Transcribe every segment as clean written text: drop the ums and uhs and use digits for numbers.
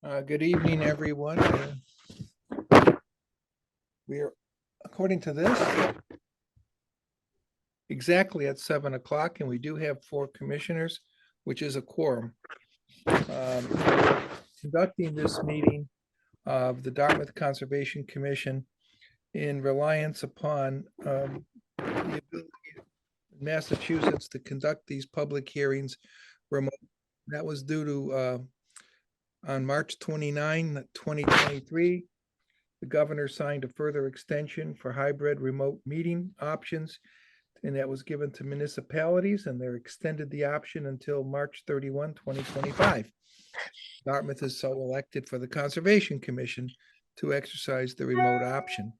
Good evening, everyone. We are, according to this, exactly at 7 o'clock, and we do have 4 commissioners, which is a quorum. Conducting this meeting of the Dartmouth Conservation Commission in reliance upon the ability of Massachusetts to conduct these public hearings remote. That was due to on March 29, 2023, the governor signed a further extension for hybrid remote meeting options, and that was given to municipalities, and they're extended the option until March 31, 2025. Dartmouth is so elected for the Conservation Commission to exercise the remote option.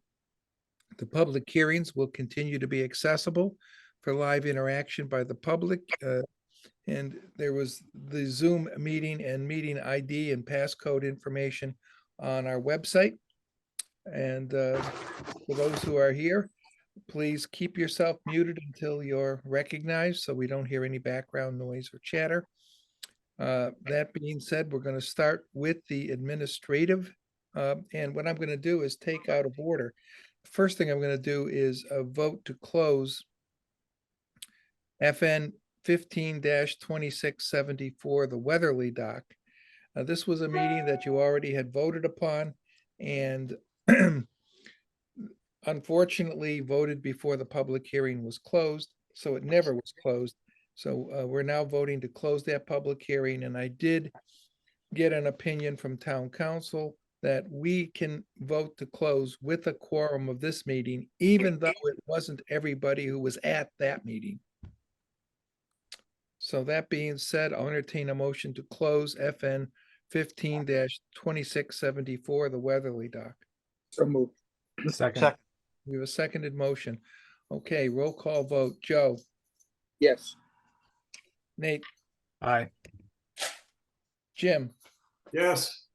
The public hearings will continue to be accessible for live interaction by the public. And there was the Zoom meeting and meeting ID and passcode information on our website. And for those who are here, please keep yourself muted until you're recognized so we don't hear any background noise or chatter. That being said, we're going to start with the administrative. And what I'm going to do is take out of order. The first thing I'm going to do is a vote to close FN 15-2674, the Weatherly Dock. This was a meeting that you already had voted upon and unfortunately voted before the public hearing was closed, so it never was closed. So we're now voting to close that public hearing, and I did get an opinion from town council that we can vote to close with a quorum of this meeting, even though it wasn't everybody who was at that meeting. So that being said, I'll entertain a motion to close FN 15-2674, the Weatherly Dock. So moved. Second. We have a seconded motion. Okay, roll call vote. Joe, Yes. Nate, Aye. Jim, Yes,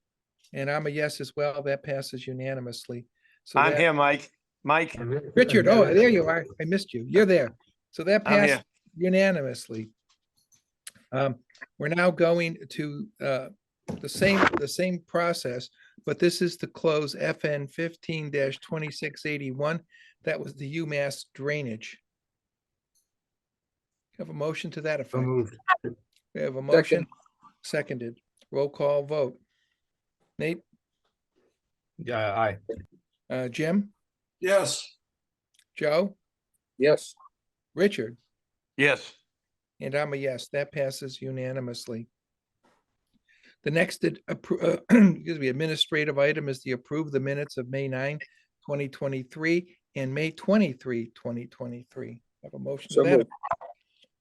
and I'm a yes as well. That passes unanimously. So I'm that- here, Mike. Mike, Richard, oh, there you are. I missed you. You're there. So that I'm passed here. unanimously. We're now going to the same process, but this is to close FN 15-2681. That was the UMass drainage. Have a motion to that So effect. moved. We have a motion, seconded. Roll call vote. Nate, Yeah, aye. Jim, yes, Joe, Yes. Richard, yes, and I'm a yes. That passes unanimously. The next administrative item is to approve the minutes of May 9, 2023 and May 23, 2023. Have a motion to So that. moved.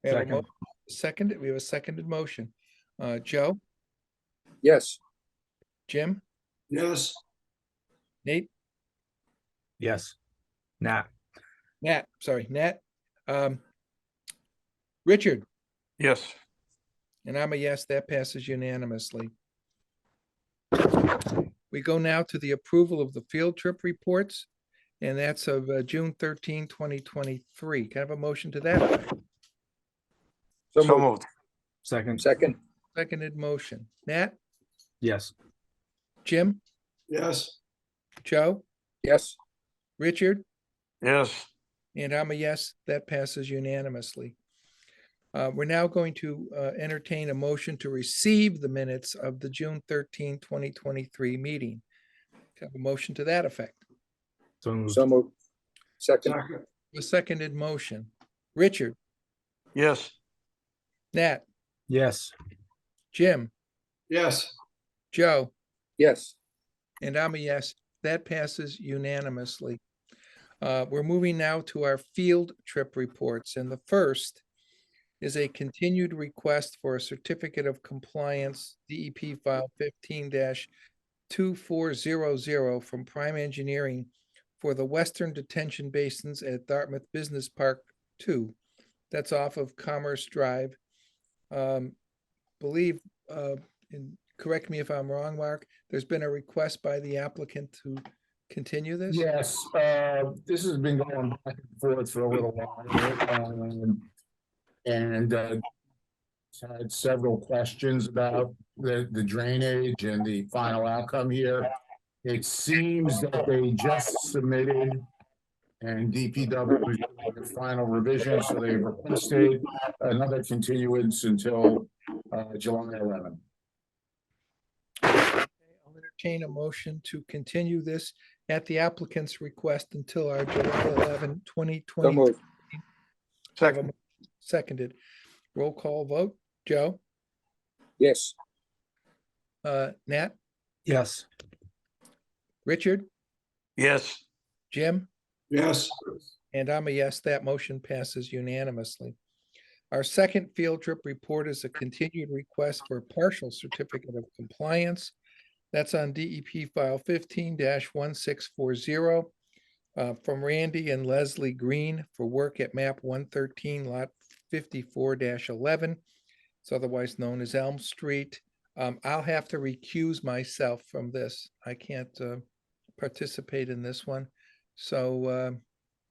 We have a Second. mo- Seconded. We have a seconded motion. Joe, Yes. Jim, yes, Nate, Yes. Nat. Nat, Richard, yes. and I'm a yes. That passes unanimously. We go now to the approval of the field trip reports, and that's of June 13, 2023. Can I have a motion to that effect? So So moved. moved. Second. Second. Seconded motion. Nat, Yes. Jim, yes, Joe, Yes. Richard, Yes, and I'm a yes. That passes unanimously. We're now going to entertain a motion to receive the minutes of the June 13, 2023 meeting. Can I have a motion to that effect? So moved. So moved. Second. second, A seconded motion. Richard, yes, Nat, Yes. Jim, yes, Joe, Yes. and I'm a yes. That passes unanimously. We're moving now to our field trip reports, and the first is a continued request for a certificate of compliance, DEP file 15-2400 from Prime Engineering for the Western Detention Basins at Dartmouth Business Park 2. That's off of Commerce Drive. Believe, and correct me if I'm wrong, Mark, there's been a request by the applicant to continue this? Yes, this has been going back and forth for a little while. And had several questions about the drainage and the final outcome here. It seems that they just submitted and DPW is doing the final revision, so they've requested another continuance until July 11th. I'll entertain a motion to continue this at the applicant's request until our July 11, So 2020. moved. Second. Seconded. Roll call vote. Joe, Yes. Nat, Yes. Richard, Yes. Jim, yes, and I'm a yes. That motion passes unanimously. Our second field trip report is a continued request for a partial certificate of compliance. That's on DEP file 15-1640 from Randy and Leslie Green for work at map 113 lot 54-11. It's otherwise known as Elm Street. I'll have to recuse myself from this. I can't participate in this one. So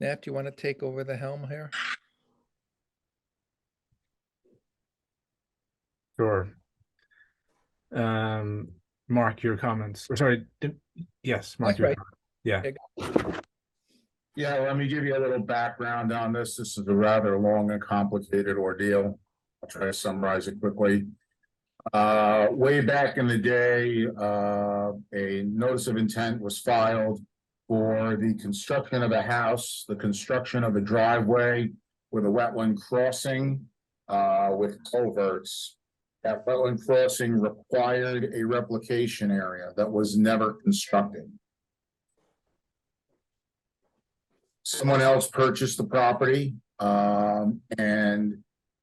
Nat, do you want to take over the helm here? Sure. Mark, your comments, or sorry, yes, Mark, That's your right. comments. Yeah, Yeah, let me give you a little background on this. This is a rather long and complicated ordeal. I'll try to summarize it quickly. Way back in the day, a notice of intent was filed for the construction of a house, the construction of a driveway with a wetland crossing with culverts. That wetland crossing required a replication area that was never constructed. Someone else purchased the property and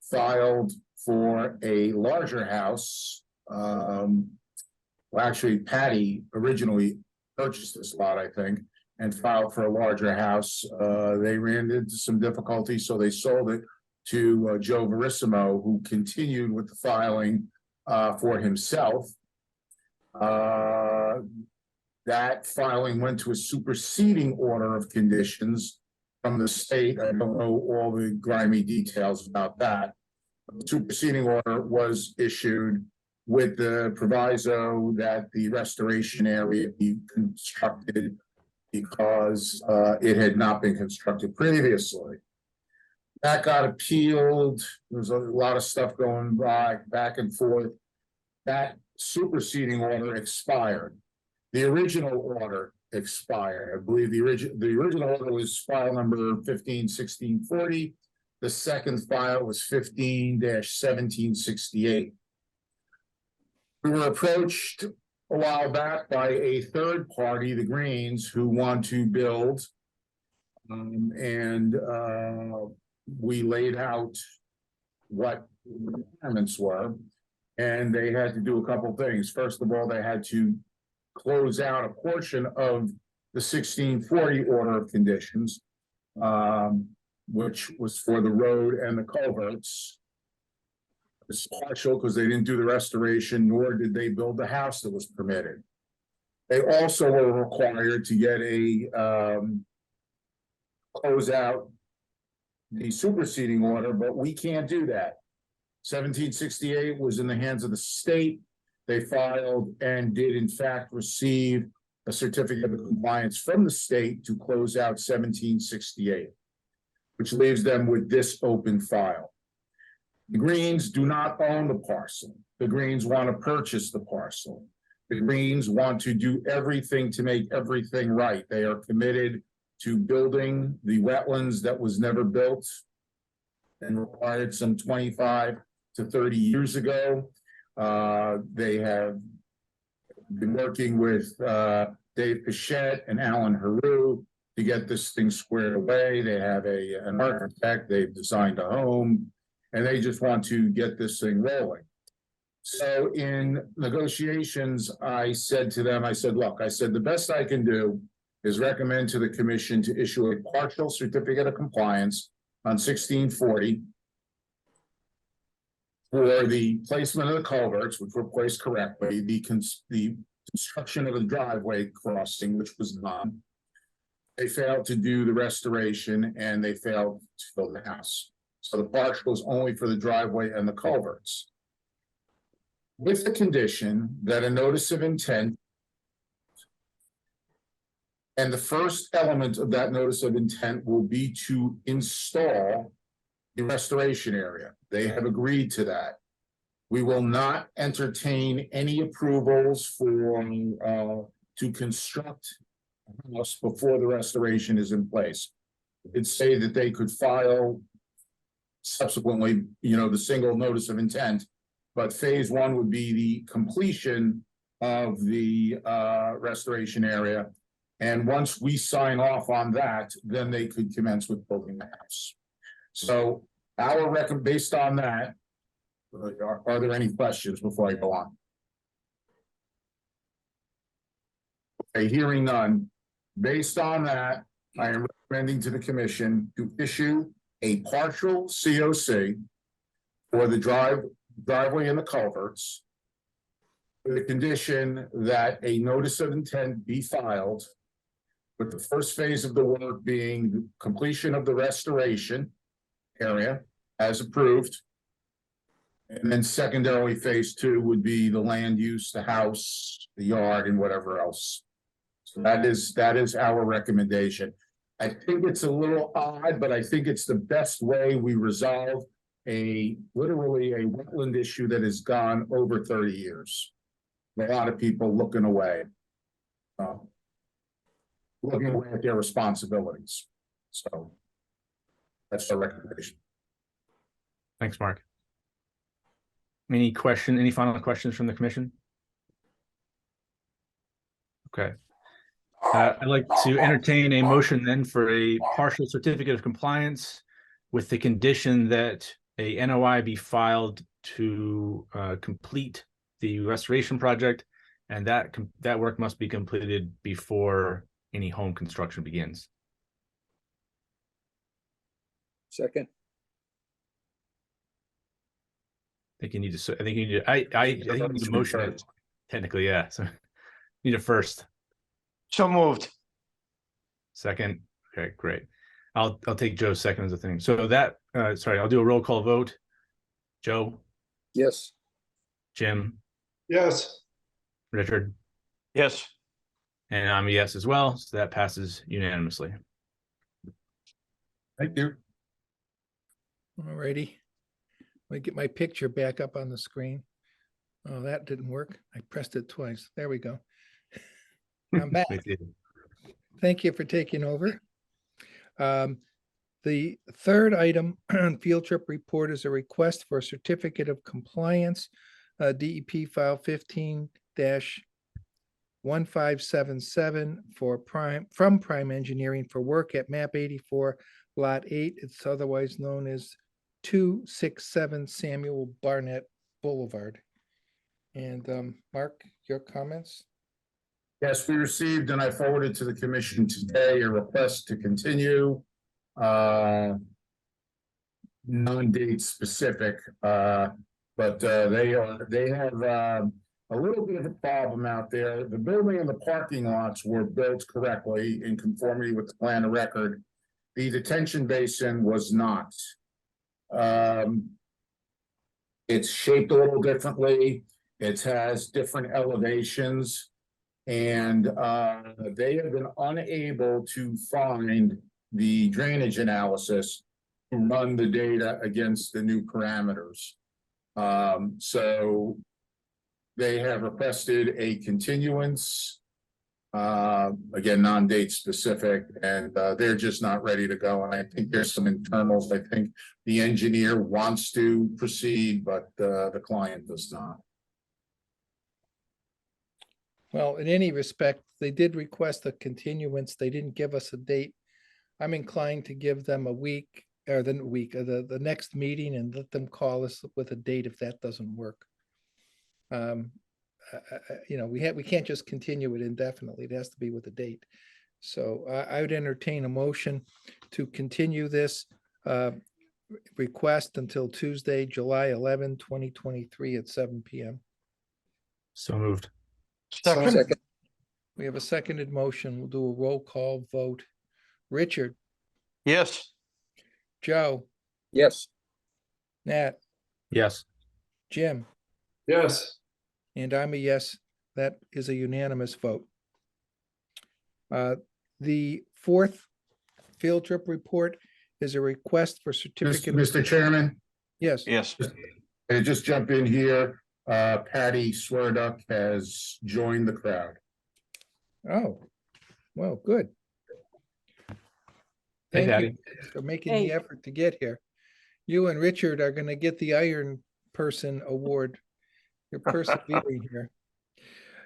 filed for a larger house. Well, actually, Patty originally purchased this lot, I think, and filed for a larger house. They ran into some difficulty, so they sold it to Joe Verissimo, who continued with the filing for himself. That filing went to a superseding order of conditions from the state. I don't know all the grimy details about that. The superseding order was issued with the proviso that the restoration area be constructed because it had not been constructed previously. That got appealed. There's a lot of stuff going back and forth. That superseding order expired. The original order expired. I believe the original order was file number 15-1640. The second file was 15-1768. We were approached a while back by a third party, the Greens, who want to build. We laid out what the requirements were, and they had to do a couple things. First of all, they had to close out a portion of the 1640 order of conditions, which was for the road and the culverts. It's partial because they didn't do the restoration, nor did they build the house that was permitted. They also were required to get a close out the superseding order, but we can't do that. 1768 was in the hands of the state. They filed and did in fact receive a certificate of compliance from the state to close out 1768, which leaves them with this open file. The Greens do not own the parcel. The Greens want to purchase the parcel. The Greens want to do everything to make everything right. They are committed to building the wetlands that was never built and required some 25 to 30 years ago. They have been working with Dave Pichette and Alan Haru to get this thing squared away. They have an architect, they've designed a home, and they just want to get this thing rolling. So in negotiations, I said to them, I said, look, the best I can do is recommend to the commission to issue a partial certificate of compliance on 1640 for the placement of the culverts, which were placed correctly, the construction of the driveway crossing, which was done. They failed to do the restoration and they failed to build the house. So the partial is only for the driveway and the culverts. with the condition that a notice of intent. And the first element of that notice of intent will be to install the restoration area. They have agreed to that. We will not entertain any approvals for, to construct a house before the restoration is in place. It'd say that they could file subsequently, the single notice of intent, but phase one would be the completion of the restoration area. And once we sign off on that, then they could commence with building the house. So based on that, are there any questions before I go on? Okay, hearing none. Based on that, I am recommending to the commission to issue a partial COC for the driveway and the culverts, with the condition that a notice of intent be filed, with the first phase of the work being the completion of the restoration area as approved. And then secondarily, phase two would be the land use, the house, the yard, and whatever else. So that is our recommendation. I think it's a little odd, but I think it's the best way we resolve literally a wetland issue that has gone over 30 years. A lot of people looking away. Looking away at their responsibilities. So that's the recommendation. Thanks, Mark. Any final questions from the commission? Okay. I'd like to entertain a motion then for a partial certificate of compliance with the condition that a NOI be filed to complete the restoration project, and that work must be completed before any home construction begins. Second. I think you need to, I think you need a motion, technically, yeah, so need a first. So moved. Second, okay, great. I'll take Joe's second as a thing. So that, I'll do a roll call vote. Joe, Yes. Jim, Yes. Richard, Yes. and I'm a yes as well, so that passes unanimously. Thank you. Alrighty. Let me get my picture back up on the screen. Oh, that didn't work. I pressed it twice. There we go. I'm back. Thank you for taking over. The third item on field trip report is a request for a certificate of compliance, DEP file 15-1577 from Prime Engineering for work at map 84, lot 8. It's otherwise known as 267 Samuel Barnett Boulevard. And Mark, your comments? Yes, we received and I forwarded to the commission today a request to continue. Non-date specific, but they have a little bit of a problem out there. The building and the parking lots were built correctly in conformity with the plan of record. The detention basin was not. It's shaped a little differently. It has different elevations. And they have been unable to find the drainage analysis to run the data against the new parameters. So they have requested a continuance, again, non-date specific, and they're just not ready to go. And I think there's some internals. I think the engineer wants to proceed, but the client does not. Well, in any respect, they did request a continuance. They didn't give us a date. I'm inclined to give them a week or the next meeting and let them call us with a date if that doesn't work. We can't just continue it indefinitely. It has to be with a date. So I would entertain a motion to continue this request until Tuesday, July 11, 2023 at 7 p.m. So moved. Second. Second. We have a seconded motion. We'll do a roll call vote. Richard, Yes. Joe, Yes. Nat, Yes. Jim, Yes. And I'm a yes. That is a unanimous vote. The fourth field trip report is a request for certificate. Mr. Chairman, Yes, Yes. I just jump in here. Patty Swerduck has joined the crowd. oh, well, good. Hey, Thank Patty. you for making the Hey. effort to get here. You and Richard are gonna get the Iron Person Award. You're persevering here.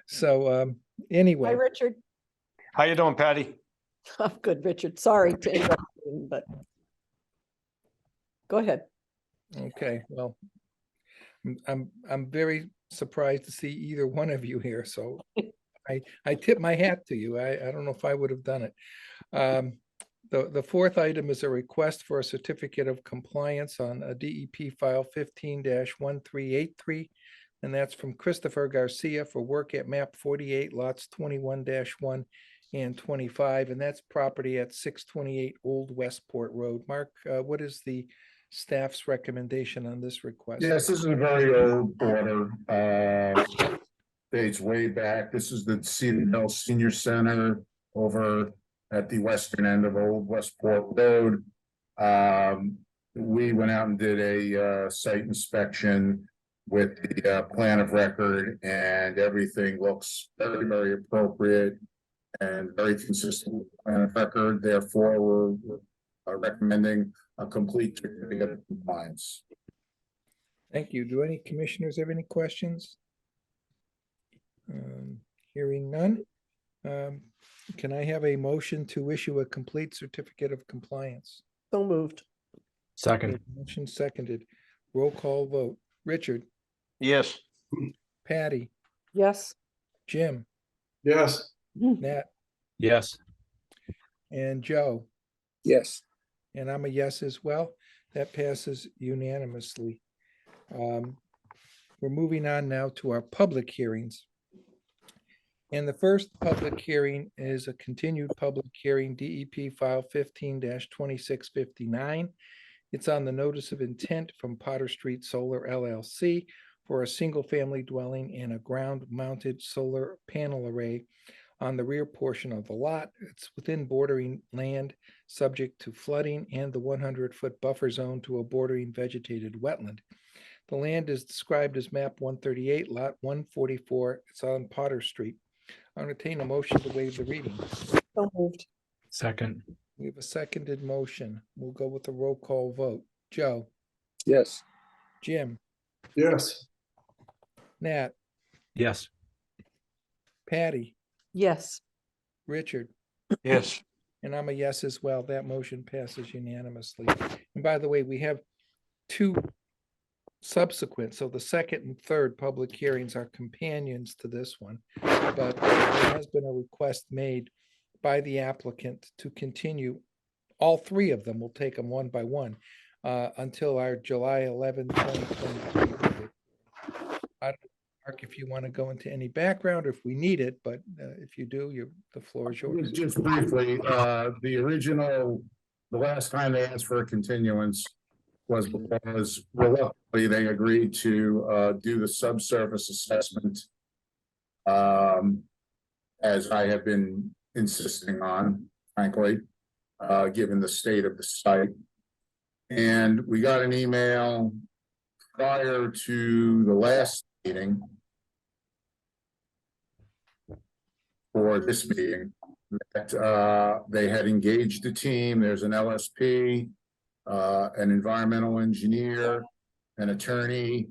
So, Hi, anyway, Richard. How you doing, Patty? I'm good, Richard. Sorry to interrupt you, but go ahead. okay, well, I'm very surprised to see either one of you here, so I tip my hat to you. I don't know if I would have done it. The fourth item is a request for a certificate of compliance on a DEP file 15-1383. And that's from Christopher Garcia for work at map 48 lots 21-1 and 25. And that's property at 628 Old Westport Road. Mark, what is the staff's recommendation on this request? Yes, this is a very old order. Dates way back. This is the Cedar Hill Senior Center over at the western end of Old Westport Road. We went out and did a site inspection with the plan of record, and everything looks very, very appropriate and very consistent with the plan of record. Therefore, we're recommending a complete certificate of compliance. Thank you. Do any commissioners have any questions? Hearing none. Can I have a motion to issue a complete certificate of compliance? So moved. Second. Okay, motion seconded. Roll call vote. Richard, Yes. Patty, Yes. Jim, Yes. Nat, Yes. and Joe. Yes. And I'm a yes as well. That passes unanimously. We're moving on now to our public hearings. And the first public hearing is a continued public hearing, DEP file 15-2659. It's on the notice of intent from Potter Street Solar LLC for a single-family dwelling and a ground-mounted solar panel array on the rear portion of the lot. It's within bordering land, subject to flooding and the 100-foot buffer zone to a bordering vegetated wetland. The land is described as map 138, lot 144. It's on Potter Street. I'll entertain a motion to waive the reading. So moved. Second. We have a seconded motion. We'll go with the roll call vote. Joe, Yes. Jim, Yes. Nat, Yes. Patty, Yes. Richard, Yes. and I'm a yes as well. That motion passes unanimously. And by the way, we have two subsequent, so the second and third public hearings are companions to this one. But there has been a request made by the applicant to continue. All three of them, we'll take them one by one, until our July 11, 2023. I don't know, Mark, if you want to go into any background or if we need it, but if you do, the floor is yours. Just briefly, the last time they asked for a continuance was because reluctantly they agreed to do the subsurface assessment. As I have been insisting on, frankly, given the state of the site. And we got an email prior to the last meeting for this meeting that they had engaged a team. There's an LSP, an environmental engineer, an attorney,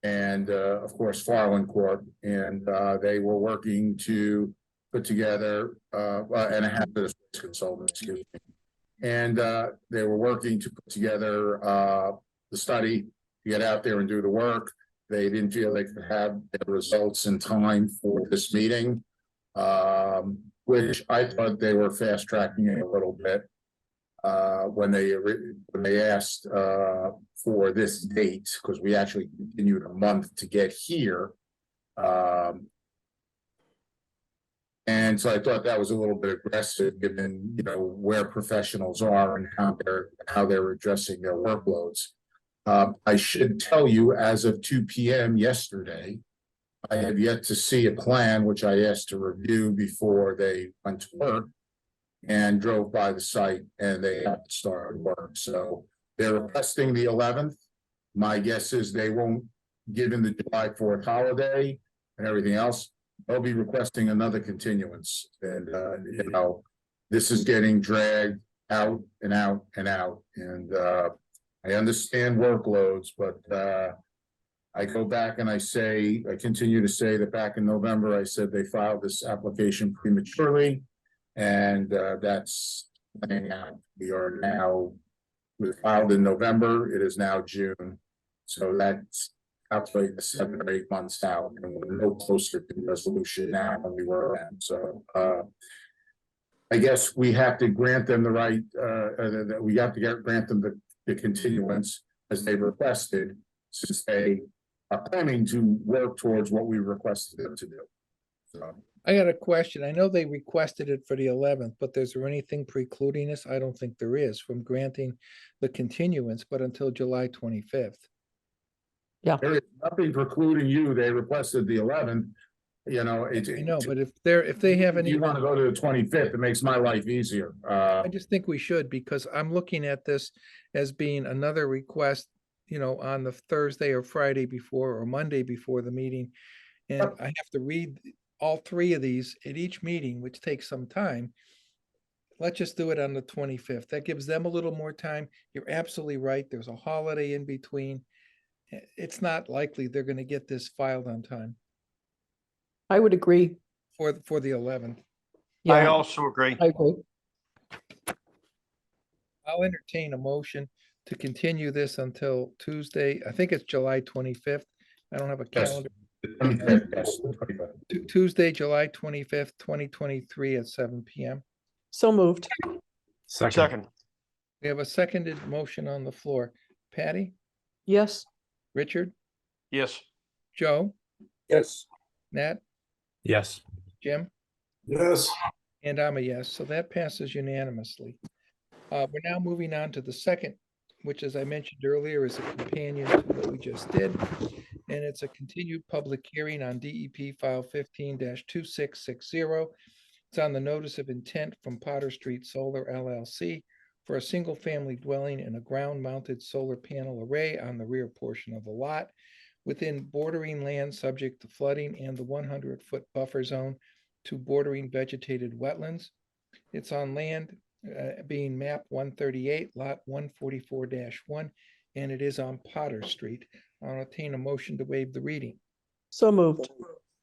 and of course, Farland Corp. And they were working to put together and a hazardous waste consultant, excuse me. And they were working to put together the study to get out there and do the work. They didn't feel they could have the results in time for this meeting, which I thought they were fast tracking it a little bit when they asked for this date, because we actually continued a month to get here. And so I thought that was a little bit aggressive, given, you know, where professionals are and how they're addressing their workloads. I should tell you, as of 2 p.m. yesterday, I have yet to see a plan, which I asked to review before they went to work. And drove by the site and they haven't started work, so they're requesting the 11th. My guess is they won't, given the July 4th holiday and everything else, they'll be requesting another continuance. And, this is getting dragged out and out and out. And, I understand workloads, but, I go back and I continue to say that back in November, I said they filed this application prematurely. And that's playing out. We are now, we filed in November, it is now June. So that's calculating 7 or 8 months out, and we're no closer to resolution now than we were then. So I guess we have to grant them the right, that we have to grant them the continuance as they requested, since they are planning to work towards what we requested them to do. So. I got a question. I know they requested it for the 11th, but is there anything precluding us? I don't think there is from granting the continuance, but until July 25th. There is nothing precluding you, they requested the 11th, you know, I know, but if they have any, you want to go to the 25th, it makes my life easier. I just think we should, because I'm looking at this as being another request, on the Thursday or Friday before or Monday before the meeting. And I have to read all 3 of these at each meeting, which takes some time. Let's just do it on the 25th. That gives them a little more time. You're absolutely right. There's a holiday in between. It's not likely they're going to get this filed on time I would agree. for the 11th. I Yeah, also agree. I agree. I'll entertain a motion to continue this until Tuesday. I think it's July 25th. I don't have a Yes. calendar. 25th, yes, 25th. Tuesday, July 25th, 2023 at 7 PM. So moved. Second, We have a seconded motion on the floor. Patty, Yes. Richard, yes. Joe, Yes. Nat, Yes. Jim, Yes. and I'm a yes, so that passes unanimously. We're now moving on to the second, which, as I mentioned earlier, is a companion to what we just did. And it's a continued public hearing on DEP file 15-2660. It's on the notice of intent from Potter Street Solar LLC for a single-family dwelling and a ground-mounted solar panel array on the rear portion of the lot within bordering land subject to flooding and the 100-foot buffer zone to bordering vegetated wetlands. It's on land being map 138, lot 144-1, and it is on Potter Street. I'll entertain a motion to waive the reading. So moved.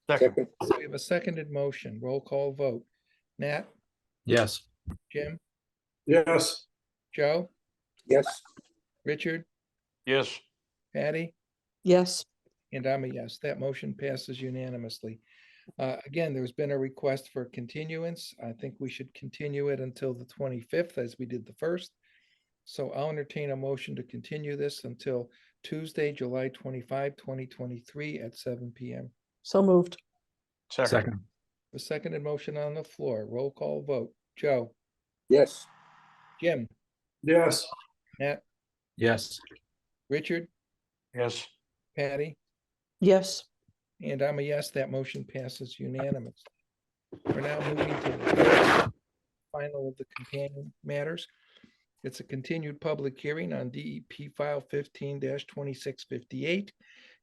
Second, Second. So we have a seconded motion. Roll call vote. Nat, Yes. Jim, Yes. Joe, Yes. Richard, yes. Patty, Yes. and I'm a yes. That motion passes unanimously. Again, there's been a request for continuance. I think we should continue it until the 25th as we did the first. So I'll entertain a motion to continue this until Tuesday, July 25, 2023 at 7 PM. So moved. Second, The seconded motion on the floor. Roll call vote. Joe, Yes. Jim, Yes. Nat, Yes. Richard, yes. Patty, Yes. and I'm a yes. That motion passes unanimously. We're now moving to the third final of the companion matters. It's a continued public hearing on DEP file 15-2658.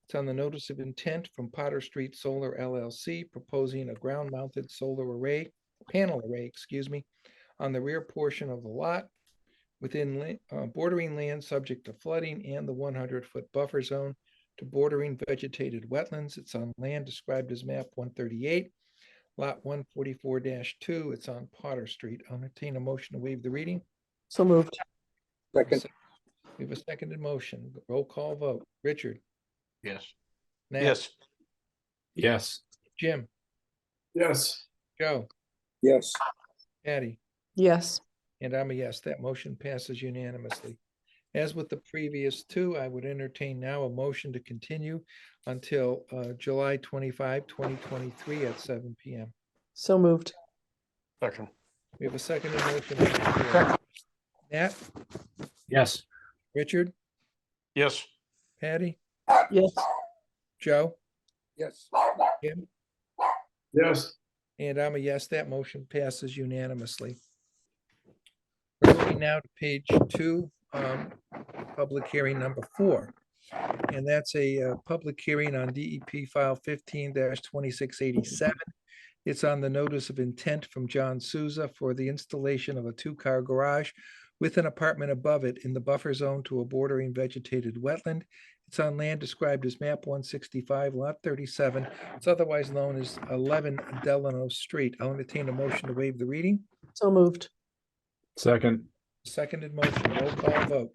It's on the notice of intent from Potter Street Solar LLC proposing a ground-mounted solar panel array, on the rear portion of the lot within bordering land subject to flooding and the 100-foot buffer zone to bordering vegetated wetlands. It's on land described as map 138, lot 144-2. It's on Potter Street. I'll entertain a motion to waive the reading. So moved. Second. We have a seconded motion. Roll call vote. Richard, Yes. Nat, Yes. Yes. Jim, Yes. Joe, Yes. Patty, Yes. and I'm a yes. That motion passes unanimously. As with the previous two, I would entertain now a motion to continue until July 25, 2023 at 7 PM. So moved. Second, We have a seconded motion. on the floor. Nat, Yes. Richard, yes. Patty, Yes. Joe, Yes. Jim? Yes. And I'm a yes, that motion passes unanimously. We're moving now to page 2, public hearing number 4. And that's a public hearing on DEP file 15-2687. It's on the notice of intent from John Souza for the installation of a 2-car garage with an apartment above it in the buffer zone to a bordering vegetated wetland. It's on land described as map 165, lot 37. It's otherwise known as 11 Delano Street. I'll entertain a motion to waive the reading. So moved. Second. Seconded motion, roll call vote.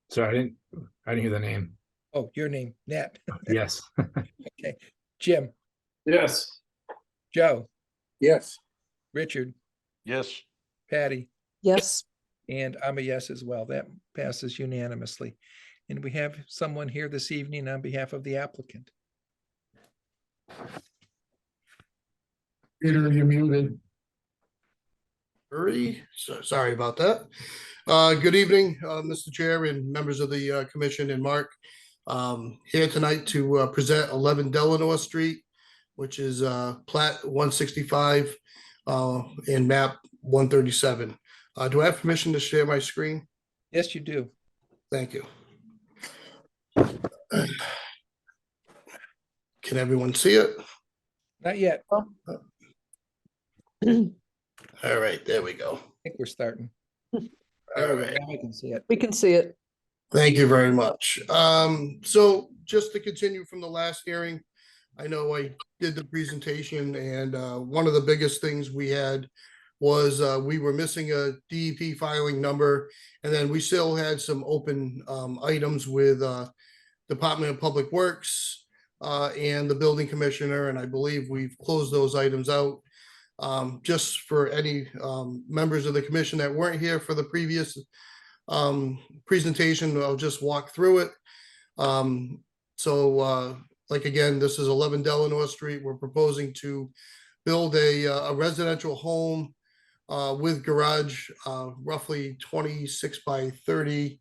Sorry, I didn't hear the name. Oh, your name, Nat. Yes. Okay. Jim, Yes. Joe, Yes. Richard, Yes. Patty, Yes. and I'm a yes as well. That passes unanimously. And we have someone here this evening on behalf of the applicant. Peter, you're muted. Sorry about that. Good evening, Mr. Chair and members of the commission and Mark. Here tonight to present 11 Delano Street, which is plat 165 and map 137. Do I have permission to share my screen? Yes, you do. Thank you. Can everyone see it? Not yet. I All right, there we go. think we're starting. All There we right. go. Now I can see it. We can see it. Thank you very much. So just to continue from the last hearing, I know I did the presentation and one of the biggest things we had was we were missing a DEP filing number, and then we still had some open items with Department of Public Works and the building commissioner, and I believe we've closed those items out. Just for any members of the commission that weren't here for the previous presentation, I'll just walk through it. Like again, this is 11 Delano Street. We're proposing to build a residential home with garage, roughly 26 by 32.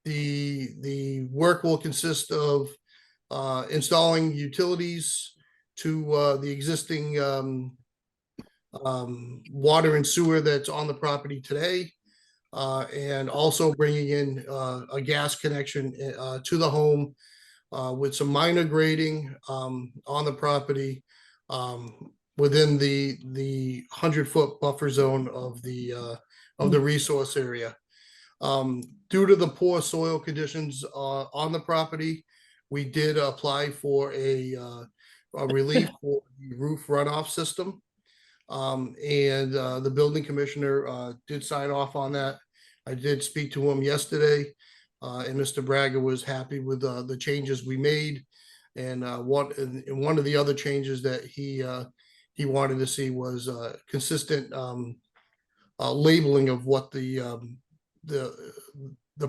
The work will consist of installing utilities to the existing water and sewer that's on the property today, and also bringing in a gas connection to the home with some minor grading on the property within the 100-foot buffer zone of the resource area. Due to the poor soil conditions on the property, we did apply for a relief for the roof runoff system. And the building commissioner did sign off on that. I did speak to him yesterday, and Mr. Braga was happy with the changes we made. And one of the other changes that he wanted to see was consistent labeling of what the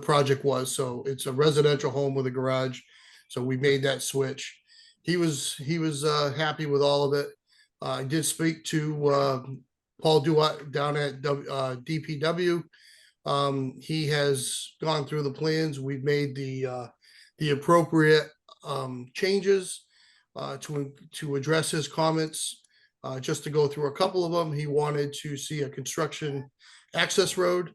project was. So it's a residential home with a garage. So we made that switch. He was happy with all of it. I did speak to Paul Duat down at DPW. He has gone through the plans. We've made the appropriate changes to address his comments. Just to go through a couple of them, he wanted to see a construction access road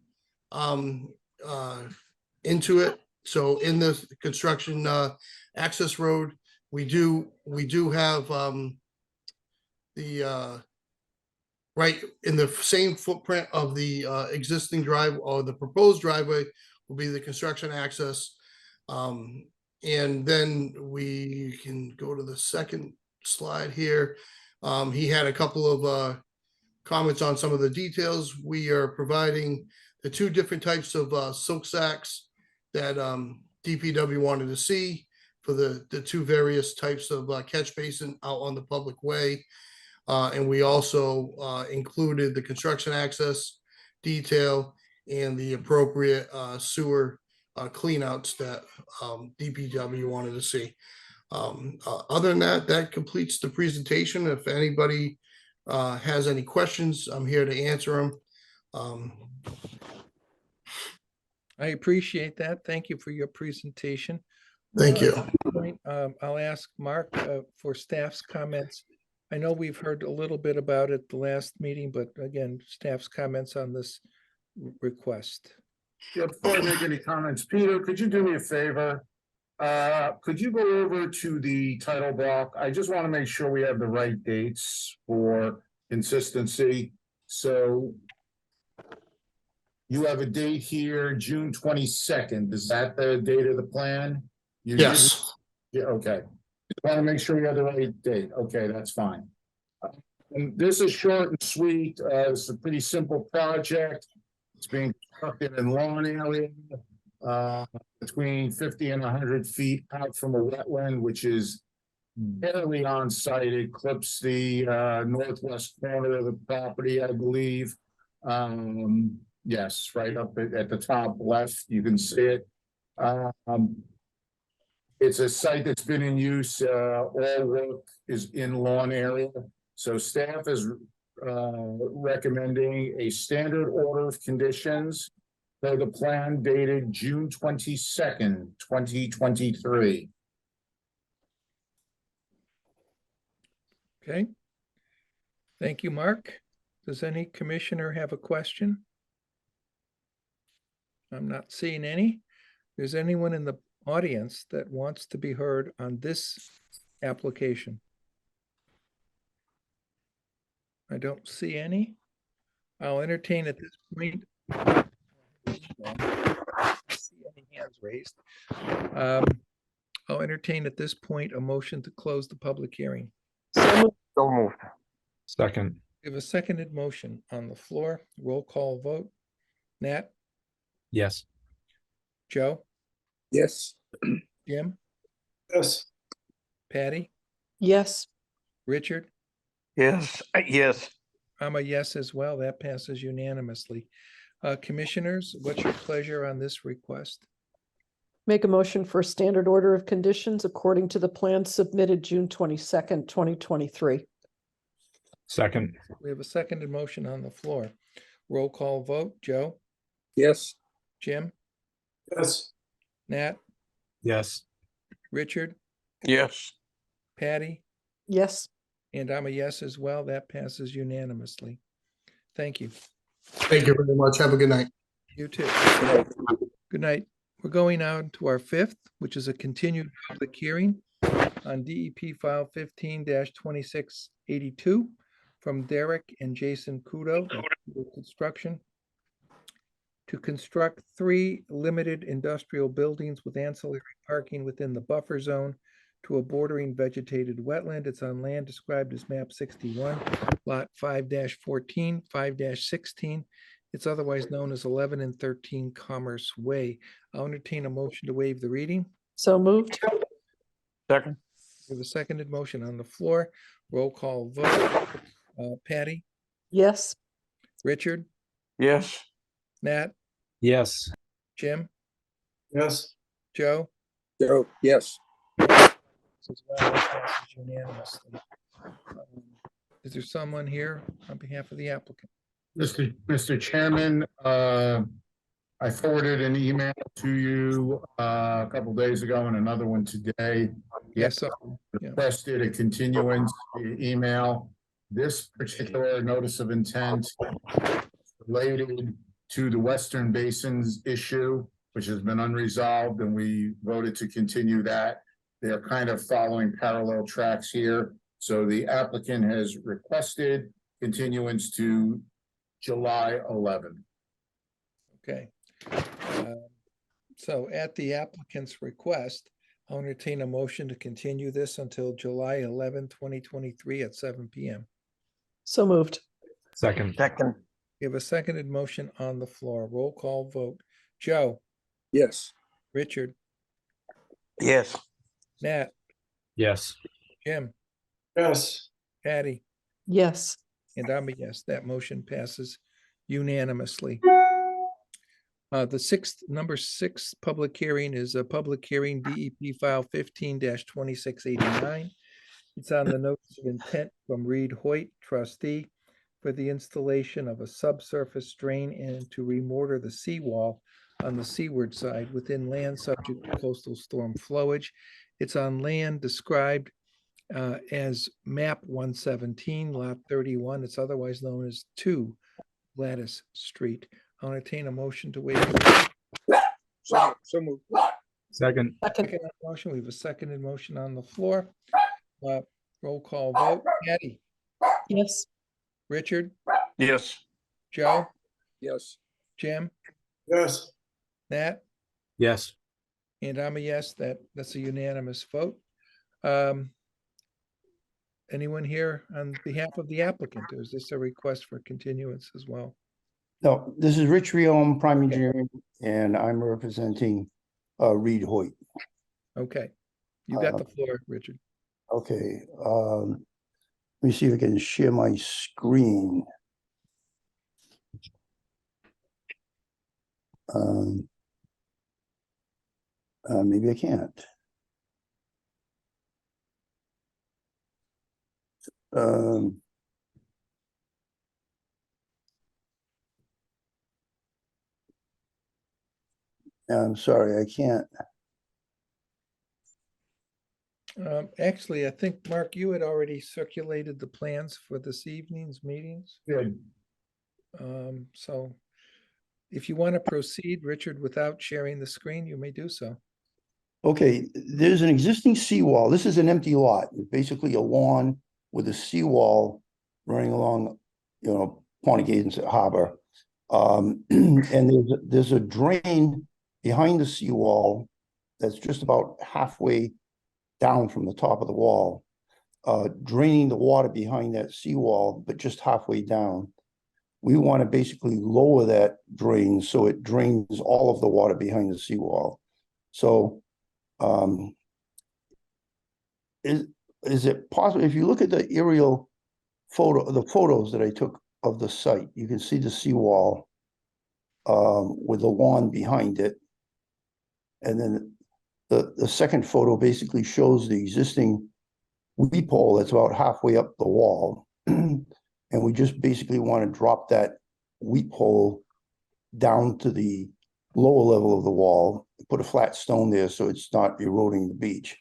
into it. So in the construction access road, we do have the right in the same footprint of the existing drive, or the proposed driveway will be the construction access. And then we can go to the second slide here. He had a couple of comments on some of the details. We are providing the 2 different types of silk sacks that DPW wanted to see for the 2 various types of catch basin out on the public way. And we also included the construction access detail and the appropriate sewer cleanouts that DPW wanted to see. Other than that, that completes the presentation. If anybody has any questions, I'm here to answer them. I appreciate that. Thank you for your presentation. Thank you. Point, I'll ask Mark for staff's comments. I know we've heard a little bit about it the last meeting, but again, staff's comments on this request. Yeah, before I make any comments, Peter, could you do me a favor? Could you go over to the title block? I just want to make sure we have the right dates for consistency. So you have a date here, June 22nd. Is that the date of the plan? You didn't- Yes, Yeah, okay. Just want to make sure we have the right date. Okay, that's fine. And this is short and sweet. It's a pretty simple project. It's being constructed in lawn area, between 50 and 100 feet out from a wetland, which is barely on site. It clips the, northwest corner of the property, I believe. Yes, right up at the top left, you can see it. It's a site that's been in use, all work is in lawn area. So staff is recommending a standard order of conditions for the plan dated June 22nd, 2023. Okay. Thank you, Mark. Does any commissioner have a question? I'm not seeing any. Is anyone in the audience that wants to be heard on this application? I don't see any. I'll entertain at this point. See any hands raised? I'll entertain at this point a motion to close the public hearing. So moved. So moved. Second. We have a seconded motion on the floor. Roll call vote. Nat, Yes. Joe, Yes. Jim, Yes. Patty, Yes. Richard? Yes, yes. I'm a yes as well. That passes unanimously. Commissioners, what's your pleasure on this request? Make a motion for a standard order of conditions according to the plan submitted June 22nd, 2023. Second. We have a seconded motion on the floor. Roll call vote. Joe, Yes. Jim, Yes. Nat, Yes. Richard, Yes. Patty, Yes. and I'm a yes as well. That passes unanimously. Thank you. thank you very much. Have a good night. You too. Good night. We're going on to our fifth, which is a continued public hearing on DEP file 15-2682 from Derek and Jason Kudo of Kudo Construction to construct 3 limited industrial buildings with ancillary parking within the buffer zone to a bordering vegetated wetland. It's on land described as map 61, lot 5-14, 5-16. It's otherwise known as 11 and 13 Commerce Way. I'll entertain a motion to waive the reading. So moved. Second. We have a seconded motion on the floor. Roll call vote. Patty, Yes. Richard, Yes. Nat, Yes. Jim, Yes. Joe? Joe, yes. As well, that passes unanimously. Is there someone here on behalf of the applicant? Mr. Chairman, I forwarded an email to you, a couple days ago and another one today. Yes, yeah. Requested a continuance via email. This particular notice of intent related to the Western Basins issue, which has been unresolved, and we voted to continue that. They're kind of following parallel tracks here. So the applicant has requested continuance to July 11th. Okay. So at the applicant's request, I'll entertain a motion to continue this until July 11, 2023 at 7 PM. So moved. Second. Second. We have a seconded motion on the floor. Roll call vote. Joe, Yes. Richard, Yes. Nat, Yes. Jim, Yes. Patty, Yes. and I'm a yes. That motion passes unanimously. The number 6 public hearing is a public hearing DEP file 15-2689. It's on the notice of intent from Reed Hoyt, trustee, for the installation of a subsurface drain and to remortar the seawall on the seaward side within land subject to coastal storm flowage. It's on land described as map 117, lot 31. It's otherwise known as 2 Gladys Street. I'll entertain a motion to waive. So moved. Second, Second, Second motion, we have a seconded motion on the floor. Roll call vote. Patty, yes. Richard, Yes. Joe, Yes. Jim, Yes. Nat, yes. and I'm a yes. That's a unanimous vote. Anyone here on behalf of the applicant, or is this a request for continuance as well? No, this is Rich Riom, Prime Engineering, and I'm representing Reed Hoyt. Okay, you got the floor, Richard. Okay, let me see if I can share my screen. Maybe I can't. I'm sorry, I can't. Actually, I think, Mark, you had already circulated the plans for this evening's meetings. Good. So if you want to proceed, Richard, without sharing the screen, you may do so. Okay, there's an existing seawall. This is an empty lot. It's basically a lawn with a seawall running along, Ponegate Harbor. And there's a drain behind the seawall that's just about halfway down from the top of the wall, draining the water behind that seawall, but just halfway down. We want to basically lower that drain so it drains all of the water behind the seawall. So is it possible, if you look at the aerial photo, the photos that I took of the site, you can see the seawall with the lawn behind it. And then the second photo basically shows the existing weep hole that's about halfway up the wall. And we just basically want to drop that weep hole down to the lower level of the wall, put a flat stone there so it's not eroding the beach.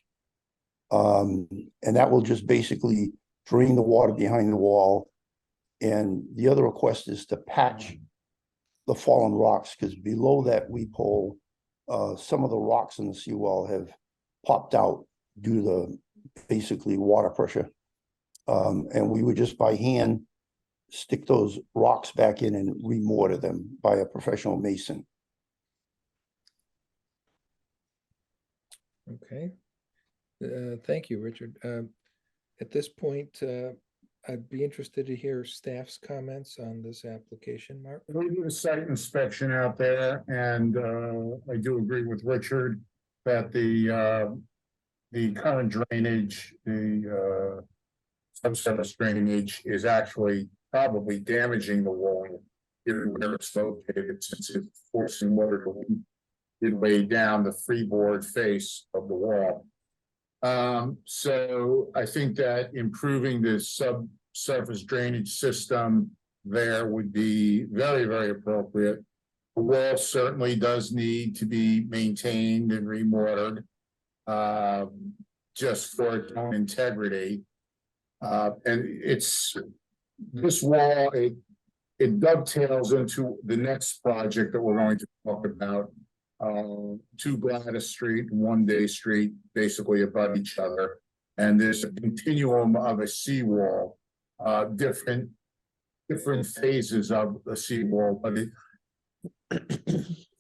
And that will just basically drain the water behind the wall. And the other request is to patch the fallen rocks, because below that weep hole, some of the rocks in the seawall have popped out due to the basically water pressure. And we would just by hand stick those rocks back in and remortar them by a professional mason. Okay. Thank you, Richard. At this point, I'd be interested to hear staff's comments on this application, Mark. We did a site inspection out there, and I do agree with Richard that the current drainage, the subsurface drainage is actually probably damaging the wall, given where it's located, since it's forcing water to way down the freeboard face of the wall. So I think that improving the subsurface drainage system there would be very, very appropriate. The wall certainly does need to be maintained and remortared, just for its own integrity. And this wall, it dovetails into the next project that we're going to talk about. 2 Gladys Street, 1 Day Street, basically above each other. And there's a continuum of a seawall, different phases of the seawall, but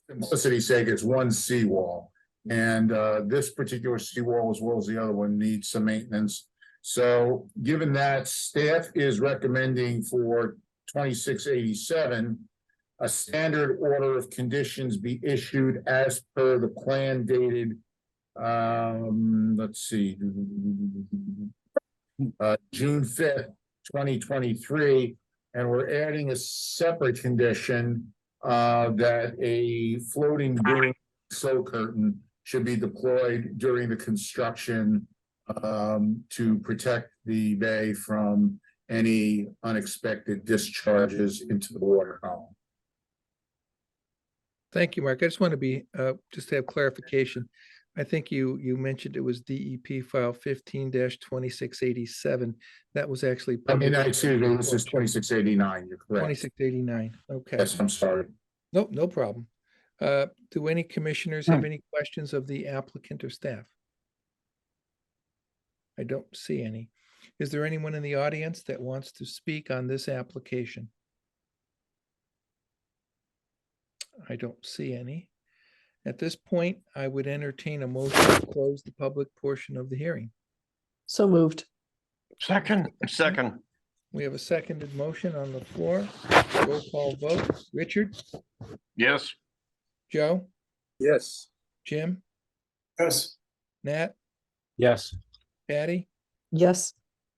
simplicity's sake, it's one seawall. And this particular seawall, as well as the other one, needs some maintenance. So given that, staff is recommending for 2687, a standard order of conditions be issued as per the plan dated, let's see, June 5th, 2023. And we're adding a separate condition that a floating boom sill curtain should be deployed during the construction to protect the bay from any unexpected discharges into the water column. Thank you, Mark. I just want to be, just to have clarification. I think you mentioned it was DEP file 15-2687. That was actually. I mean, excuse me, this is 2689, you're correct. 2689, okay. Yes, I'm sorry. No, no problem. Do any commissioners have any questions of the applicant or staff? I don't see any. Is there anyone in the audience that wants to speak on this application? I don't see any. At this point, I would entertain a motion to close the public portion of the hearing. So moved. Second. We have a seconded motion on the floor. Roll call vote. Richard, Yes. Joe, Yes. Jim, Yes. Nat, Yes. Patty, Yes.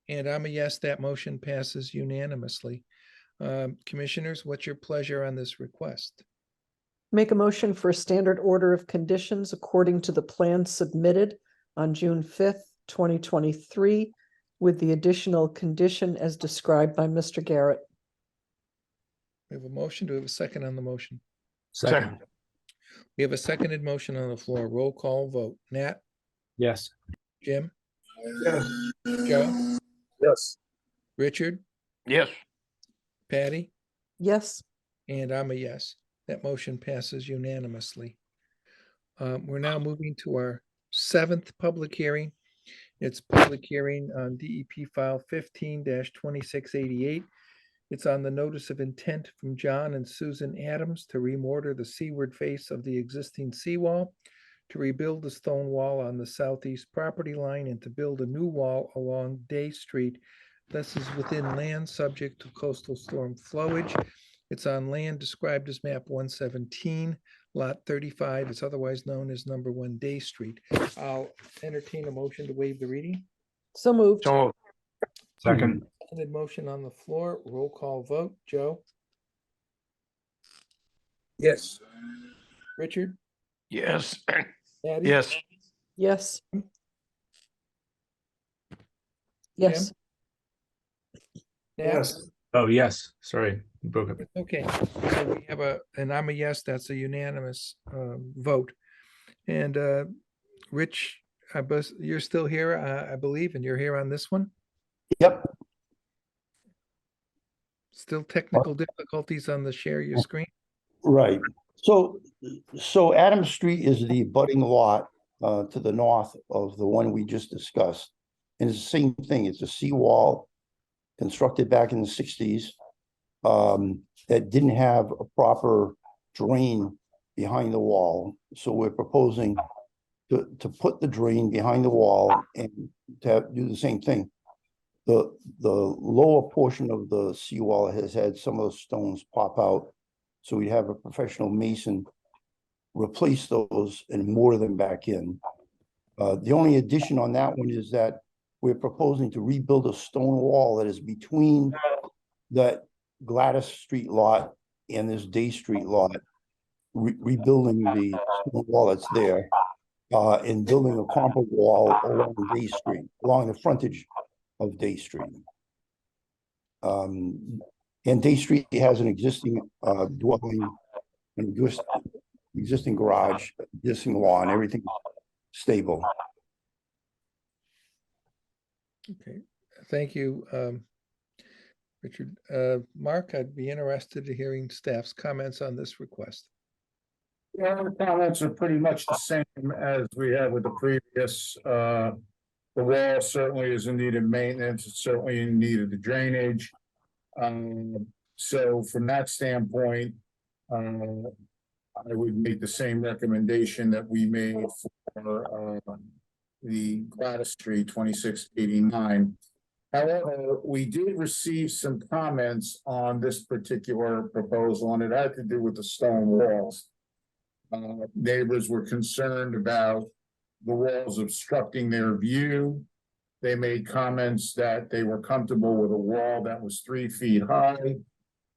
and I'm a yes. That motion passes unanimously. Commissioners, what's your pleasure on this request? Make a motion for a standard order of conditions according to the plan submitted on June 5th, 2023, with the additional condition as described by Mr. Garrett. We have a motion. Do we have a second on the motion? Second. We have a seconded motion on the floor. Roll call vote. Nat, Yes. Jim, Yes. Joe, Yes. Richard, Yes. Patty, Yes. and I'm a yes. That motion passes unanimously. We're now moving to our 7th public hearing. It's public hearing on DEP file 15-2688. It's on the notice of intent from John and Susan Adams to remortar the seaward face of the existing seawall, to rebuild the stone wall on the southeast property line, and to build a new wall along Day Street. This is within land subject to coastal storm flowage. It's on land described as map 117, lot 35. It's otherwise known as number 1 Day Street. I'll entertain a motion to waive the reading. So moved. So. Second. Seconded motion on the floor. Roll call vote. Joe, Yes. Richard, Yes. Patty? Yes. Yes. Yes. Nat? Yes. Oh, yes. Sorry, you broke up. Okay, so we have and I'm a yes, that's a unanimous vote. And Rich, you're still here, I believe, and you're here on this one? Yep, Still technical difficulties on the share your screen? right. So Adams Street is the abutting lot to the north of the one we just discussed. And it's the same thing. It's a seawall constructed back in the 60s that didn't have a proper drain behind the wall. So we're proposing to put the drain behind the wall and to do the same thing. The lower portion of the seawall has had some of the stones pop out. So we'd have a professional mason replace those and mortar them back in. The only addition on that one is that we're proposing to rebuild a stone wall that is between that Gladys Street lot and this Day Street lot, rebuilding the stone wall that's there, and building a comparable wall along Day Street, along the frontage of Day Street. And Day Street has an existing dwelling, an existing garage, existing lawn, everything stable. Okay, thank you, Richard. Mark, I'd be interested in hearing staff's comments on this request. Yeah, the comments are pretty much the same as we had with the previous. The wall certainly is in need of maintenance. It's certainly in need of the drainage. So from that standpoint, I would make the same recommendation that we made for the Gladys Street 2689. However, we did receive some comments on this particular proposal, and it had to do with the stone walls. Neighbors were concerned about the walls obstructing their view. They made comments that they were comfortable with a wall that was 3 feet high.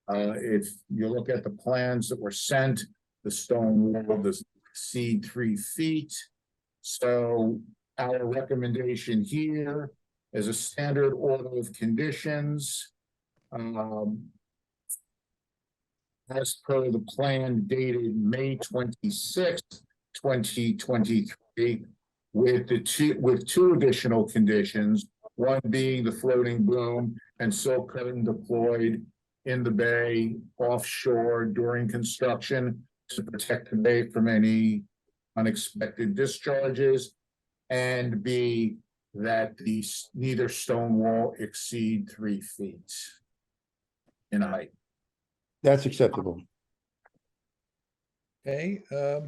If you look at the plans that were sent, the stone wall does not exceed 3 feet. So our recommendation here is a standard order of conditions. as per the plan dated May 26th, 2023, with two additional conditions, one being the floating boom and silt cutting deployed in the bay offshore during construction to protect the bay from any unexpected discharges, and B, that neither stone wall exceed 3 feet in height. That's acceptable. Okay, is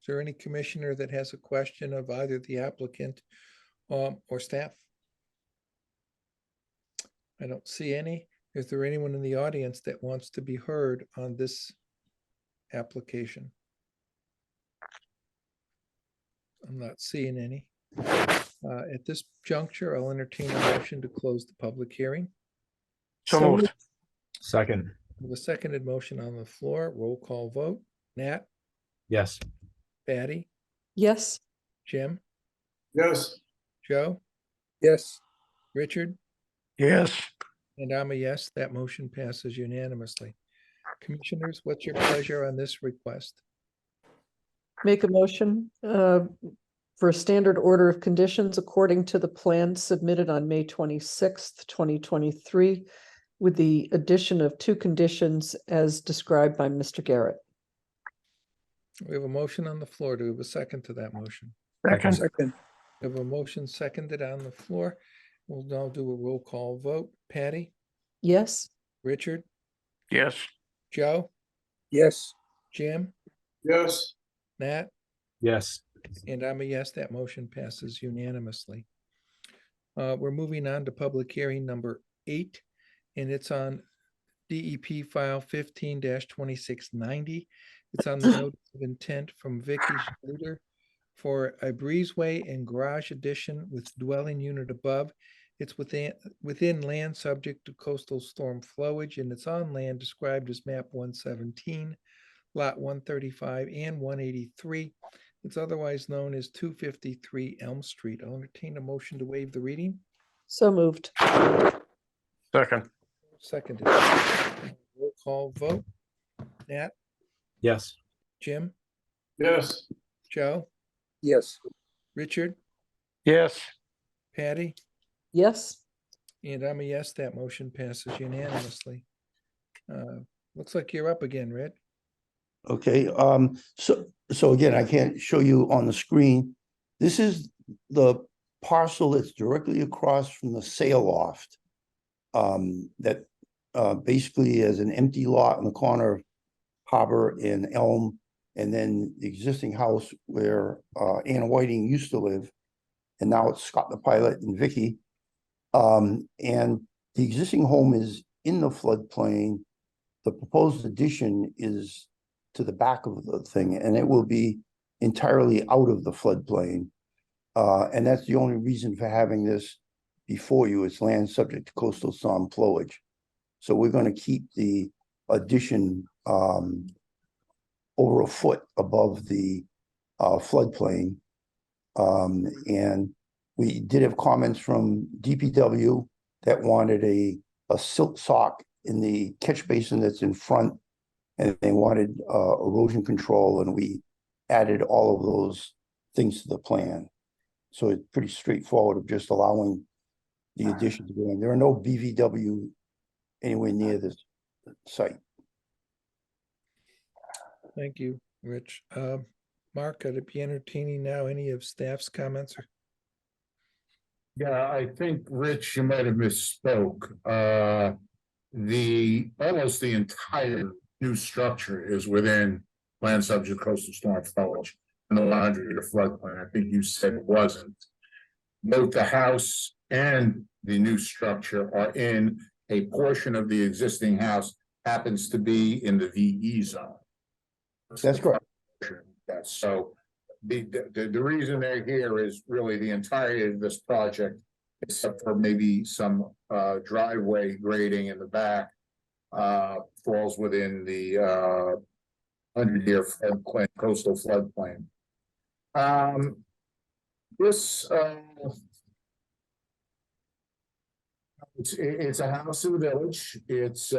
there any commissioner that has a question of either the applicant or staff? I don't see any. Is there anyone in the audience that wants to be heard on this application? I'm not seeing any. At this juncture, I'll entertain a motion to close the public hearing. So moved. Second, With a seconded motion on the floor, roll call vote. Nat, yes. Patty, Yes, Jim, Yes. Joe, Yes. Richard, Yes. and I'm a yes. That motion passes unanimously. Commissioners, what's your pleasure on this request? make a motion for a standard order of conditions according to the plan submitted on May 26th, 2023, with the addition of 2 conditions as described by Mr. Garrett. We have a motion on the floor. Do we have a second to that motion? Second. Second. We have a motion seconded on the floor. We'll now do a roll call vote. Patty, Yes, Richard, Yes. Joe, Yes. Jim, Yes. Nat, Yes. and I'm a yes. That motion passes unanimously. We're moving on to public hearing number 8, and it's on DEP file 15-2690. It's on the notice of intent from Vicky Schluter for a breezeway and garage addition with dwelling unit above. It's within land subject to coastal storm flowage, and it's on land described as map 117, lot 135 and 183. It's otherwise known as 253 Elm Street. I'll entertain a motion to waive the reading. so moved. Second. Seconded. Roll call vote. Nat, Yes. Jim, Yes. Joe, Yes. Richard, Yes. Patty, Yes, and I'm a yes. That motion passes unanimously. Looks like you're up again, Red. Okay, so again, I can't show you on the screen. This is the parcel that's directly across from the sail loft. That basically is an empty lot in the corner of Harbor and Elm, and then the existing house where Anna Whiting used to live, and now it's Scott the Pilot and Vicky. And the existing home is in the floodplain. The proposed addition is to the back of the thing, and it will be entirely out of the floodplain. And that's the only reason for having this before you. It's land subject to coastal storm flowage. So we're going to keep the addition over a foot above the floodplain. And we did have comments from DPW that wanted a silt sock in the catch basin that's in front, and they wanted erosion control, and we added all of those things to the plan. So it's pretty straightforward of just allowing the addition to go in. There are no BVW anywhere near this site. Thank you, Rich. Mark, I'd be entertaining now any of staff's comments. Yeah, I think, Rich, you might have misspoke. Almost the entire new structure is within land subject to coastal storm flowage in the 100-year floodplain. I think you said it wasn't. Both the house and the new structure are in a portion of the existing house happens to be in the VE zone. That's correct. That's so the reason they're here is really the entirety of this project, except for maybe some driveway grading in the back, falls within the 100-year floodplain, coastal floodplain. This It's a house in the village. It's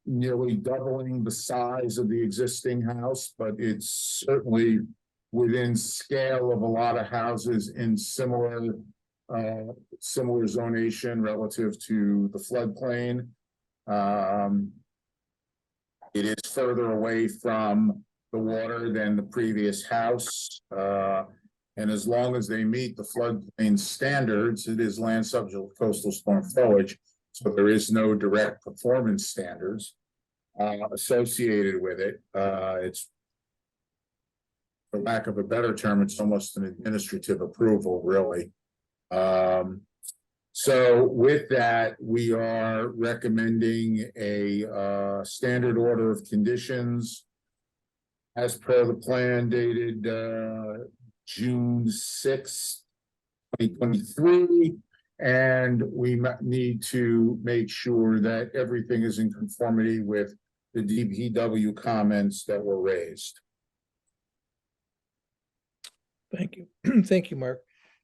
nearly doubling the size of the existing house, but it's certainly within scale of a lot of houses in similar zonation relative to the floodplain. It is further away from the water than the previous house. And as long as they meet the floodplain standards, it is land subject to coastal storm flowage. So there is no direct performance standards associated with it. It's, for lack of a better term, it's almost an administrative approval, really. So with that, we are recommending a standard order of conditions as per the plan dated June 6th, 2023. And we need to make sure that everything is in conformity with the DPW comments that were raised. Thank you. Thank you, Mark.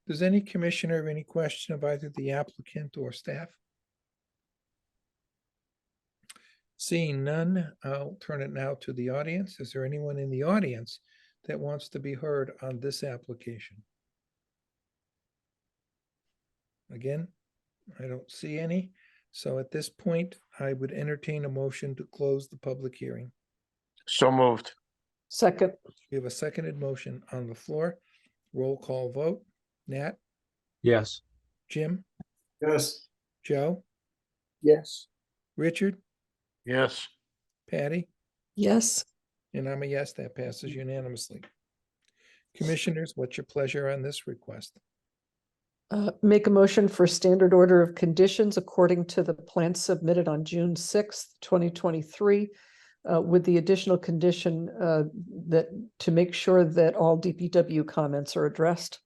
Does any commissioner have any question of either the applicant or staff? Seeing none, I'll turn it now to the audience. Is there anyone in the audience that wants to be heard on this application? Again, I don't see any. So at this point, I would entertain a motion to close the public hearing. So moved. Second, We have a seconded motion on the floor. Roll call vote. Nat, Yes. Jim, Yes. Joe, Yes. Richard, Yes. Patty, yes. and I'm a yes, that passes unanimously. Commissioners, what's your pleasure on this request? Make a motion for standard order of conditions according to the plan submitted on June 6th, 2023, with the additional condition that to make sure that all DPW comments are addressed.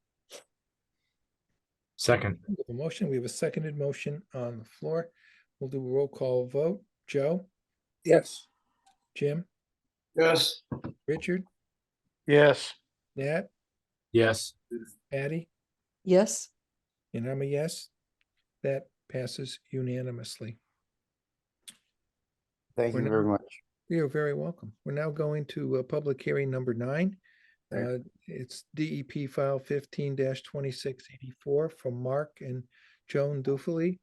Second. The motion, we have a seconded motion on the floor. We'll do a roll call vote. Joe, Yes. Jim, Yes. Richard, Yes. Nat, Yes. Patty, Yes, and I'm a yes. That passes unanimously. Thank We're you not- very much. You're very welcome. We're now going to public hearing number 9. Okay. It's DEP file 15-2684 from Mark and Joanne Dufely,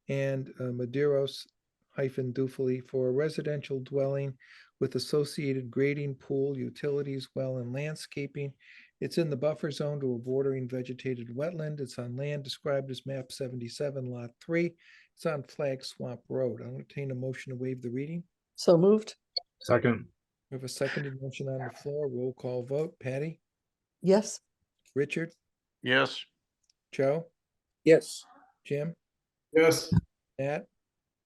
and Medeiros-Dufely for a residential dwelling with associated grading, pool, utilities, well, and landscaping. It's in the buffer zone to a bordering vegetated wetland. It's on land described as map 77, lot 3. It's on Flag Swamp Road. I'll entertain a motion to waive the reading. so moved. Second. We have a seconded motion on the floor. Roll call vote. Patty, Yes, Richard, Yes. Joe, Yes. Jim, Yes. Nat,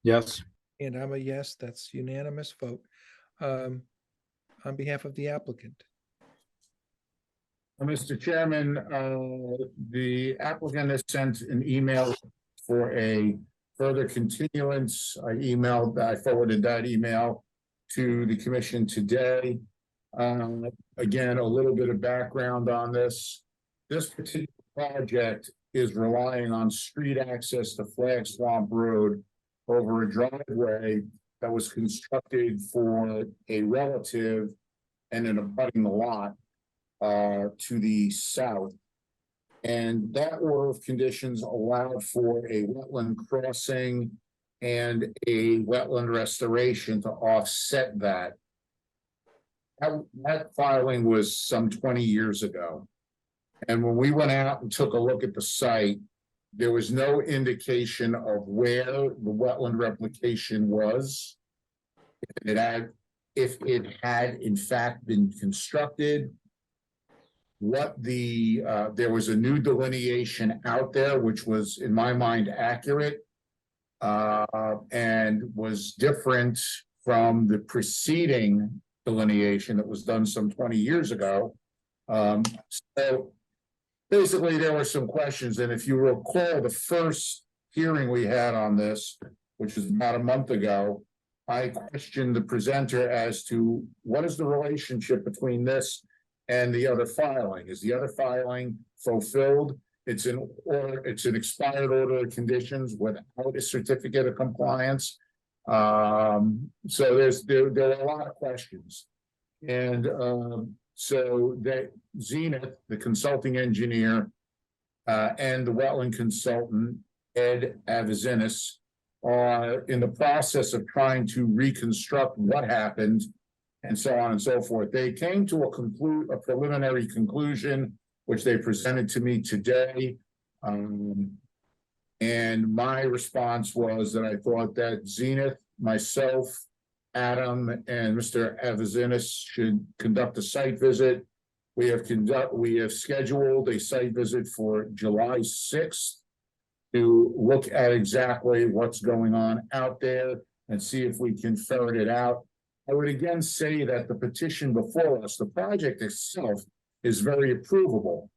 Yes. and I'm a yes. That's unanimous vote. On behalf of the applicant. Mr. Chairman, the applicant has sent an email for a further continuance. I forwarded that email to the commission today. Again, a little bit of background on this. This particular project is relying on street access to Flag Swamp Road over a driveway that was constructed for a relative and an abutting lot to the south. And that order of conditions allowed for a wetland crossing and a wetland restoration to offset that. That filing was some 20 years ago. And when we went out and took a look at the site, there was no indication of where the wetland replication was. If it had in fact been constructed, there was a new delineation out there, which was in my mind accurate. And was different from the preceding delineation that was done some 20 years ago. So basically there were some questions, and if you recall the first hearing we had on this, which was about a month ago, I questioned the presenter as to what is the relationship between this and the other filing? Is the other filing fulfilled? it's an expired order of conditions without a certificate of compliance. So there are a lot of questions. And, so that Zenith, the consulting engineer, and the wetland consultant, Ed Avizinis, are in the process of trying to reconstruct what happened and so on and so forth. They came to a preliminary conclusion, which they presented to me today. And my response was that I thought that Zenith, myself, Adam, and Mr. Avizinis should conduct a site visit. We have scheduled a site visit for July 6th to look at exactly what's going on out there and see if we can ferret it out. I would again say that the petition before us, the project itself, is very approvable,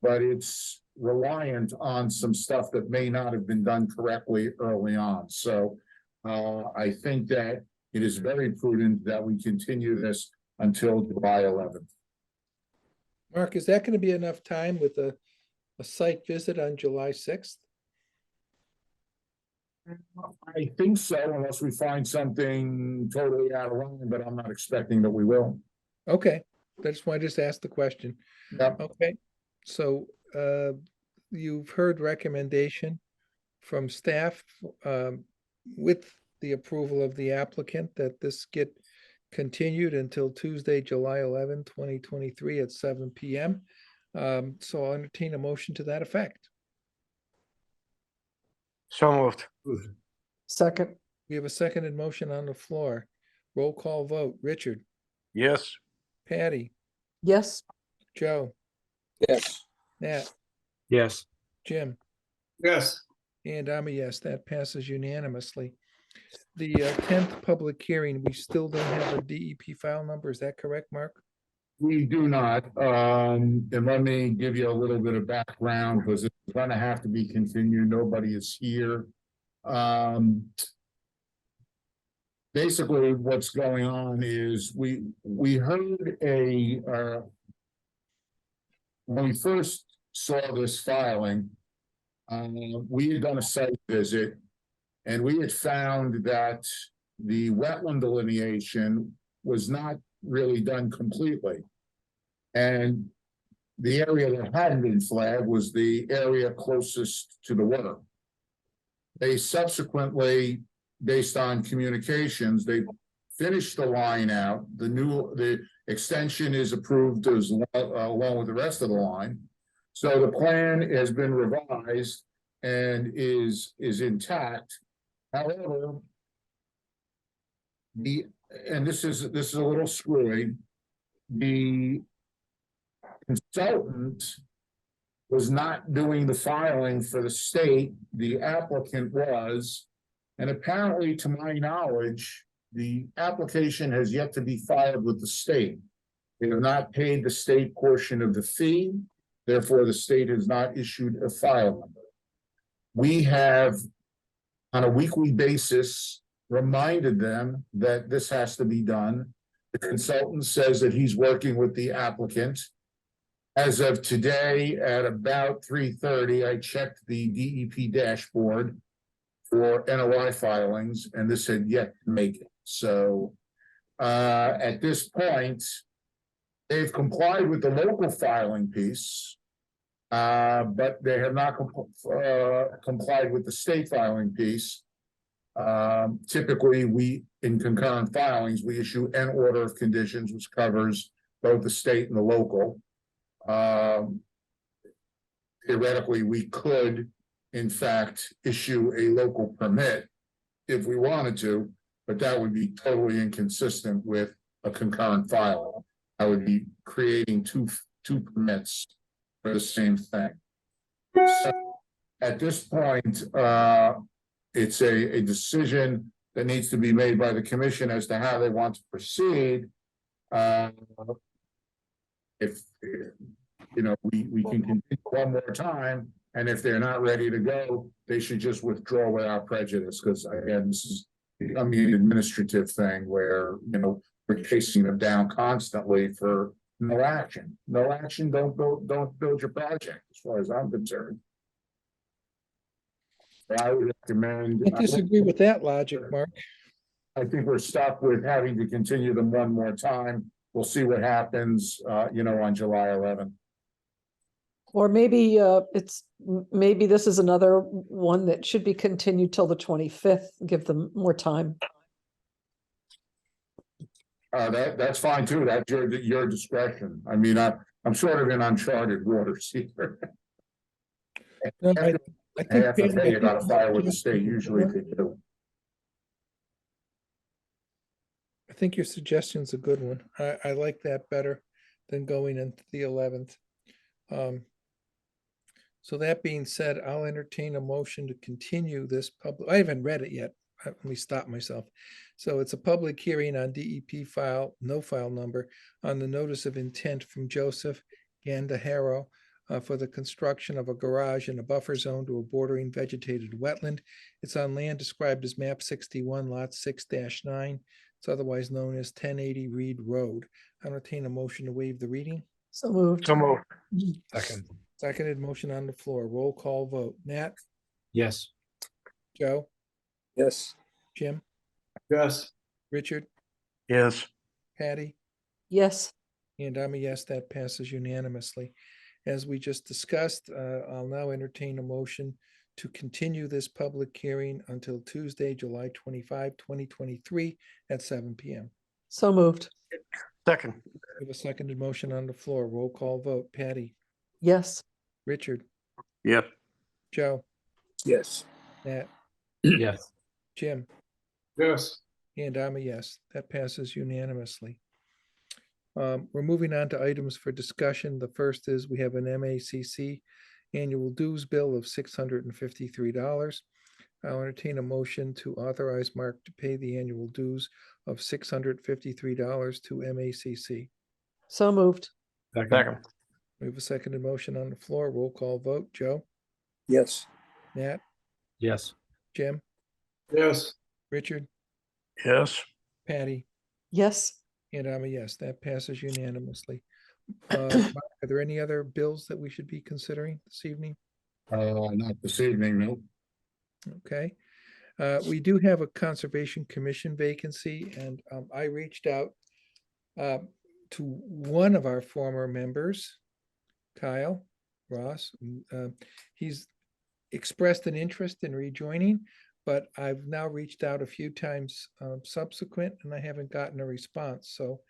but it's reliant on some stuff that may not have been done correctly early on. So I think that it is very prudent that we continue this until July 11th. Mark, is that going to be enough time with a site visit on July 6th? I think so, unless we find something totally out of line, but I'm not expecting that we will. Okay, I just wanted to ask the question. Yep. Okay, so you've heard recommendation from staff with the approval of the applicant that this get continued until Tuesday, July 11, 2023 at 7 p.m. So I'll entertain a motion to that effect. So moved. Second, We have a seconded motion on the floor. Roll call vote. Richard, Yes. Patty, yes, Joe, Yes. Nat, Yes. Jim, Yes. and I'm a yes. That passes unanimously. The 10th public hearing, we still don't have a DEP file number. Is that correct, Mark? We do not, and let me give you a little bit of background, because it's gonna have to be continued, nobody is here. Basically, what's going on is we heard when we first saw this filing, we had done a site visit, and we had found that the wetland delineation was not really done completely. And the area that hadn't been flagged was the area closest to the water. They subsequently, based on communications, they finished the line out. The extension is approved as along with the rest of the line. So the plan has been revised and is intact. However, and this is a little screwy, the consultant was not doing the filing for the state, the applicant was, and apparently, to my knowledge, the application has yet to be filed with the state. They have not paid the state portion of the fee, therefore the state has not issued a file number. We have, on a weekly basis, reminded them that this has to be done. The consultant says that he's working with the applicant. As of today, at about 3:30, I checked the DEP dashboard for NOI filings, and this had yet to make it. So at this point, they've complied with the local filing piece, but they have not complied with the state filing piece. Typically, in concurrent filings, we issue an order of conditions, which covers both the state and the local. Theoretically, we could, in fact, issue a local permit if we wanted to, but that would be totally inconsistent with a concurrent filing. I would be creating two permits for the same thing. So at this point, it's a decision that needs to be made by the commission as to how they want to proceed. If we can continue one more time, and if they're not ready to go, they should just withdraw without prejudice, because again, this is an administrative thing where we're chasing them down constantly for no action. No action, don't build your project, as far as I'm concerned. I would recommend. I disagree with that logic, Mark. I think we're stuck with having to continue them one more time. We'll see what happens, on July 11th. Or maybe maybe this is another one that should be continued till the 25th, give them more time. That's fine too. That's your discretion. I mean, I'm sort of in uncharted waters here. No, I think Half of Patty- you gotta file with the state, usually they do. I think your suggestion's a good one. I like that better than going into the 11th. So that being said, I'll entertain a motion to continue this public, I haven't read it yet. Let me stop myself. So it's a public hearing on DEP file, no file number, on the notice of intent from Joseph Gandaharo for the construction of a garage in a buffer zone to a bordering vegetated wetland. It's on land described as map 61, lot 6-9. It's otherwise known as 1080 Reed Road. I entertain a motion to waive the reading. So moved. So moved. Second. Seconded motion on the floor. Roll call vote. Nat, Yes. Joe, Yes. Jim, Yes. Richard, Yes. Patty, Yes, and I'm a yes, that passes unanimously. As we just discussed, I'll now entertain a motion to continue this public hearing until Tuesday, July 25, 2023 at 7 PM. so moved. Second. We have a seconded motion on the floor. Roll call vote. Patty, Yes, Richard, Yep. Joe, Yes. Nat, Yes. Jim, Yes. and I'm a yes. That passes unanimously. We're moving on to items for discussion. The first is we have an MACC annual dues bill of $653. I'll entertain a motion to authorize Mark to pay the annual dues of $653 to MACC. so moved. Second. We have a seconded motion on the floor. Roll call vote. Joe, Yes. Nat, Yes. Jim, Yes. Richard, Yes. Patty, Yes, and I'm a yes. That passes unanimously. Mark, are there any other bills that we should be considering this evening? Not this evening, no. Okay. We do have a Conservation Commission vacancy, and I reached out to one of our former members, Kyle Ross. He's expressed an interest in rejoining, but I've now reached out a few times subsequent, and I haven't gotten a response. So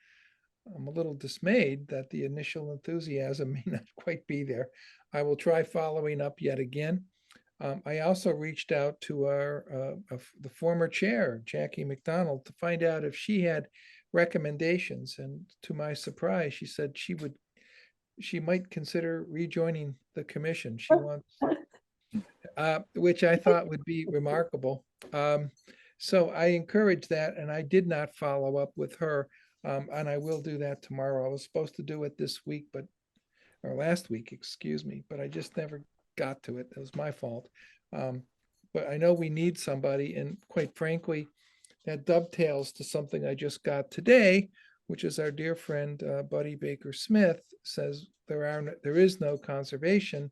I'm a little dismayed that the initial enthusiasm may not quite be there. I will try following up yet again. I also reached out to the former chair, Jackie McDonald, to find out if she had recommendations. And to my surprise, she said she might consider rejoining the commission. She wants, which I thought would be remarkable. So I encouraged that, and I did not follow up with her. And I will do that tomorrow. I was supposed to do it this week, or last week, excuse me, but I just never got to it. It was my fault. But I know we need somebody, and quite frankly, that dovetails to something I just got today, which is our dear friend Buddy Baker Smith says there is no conservation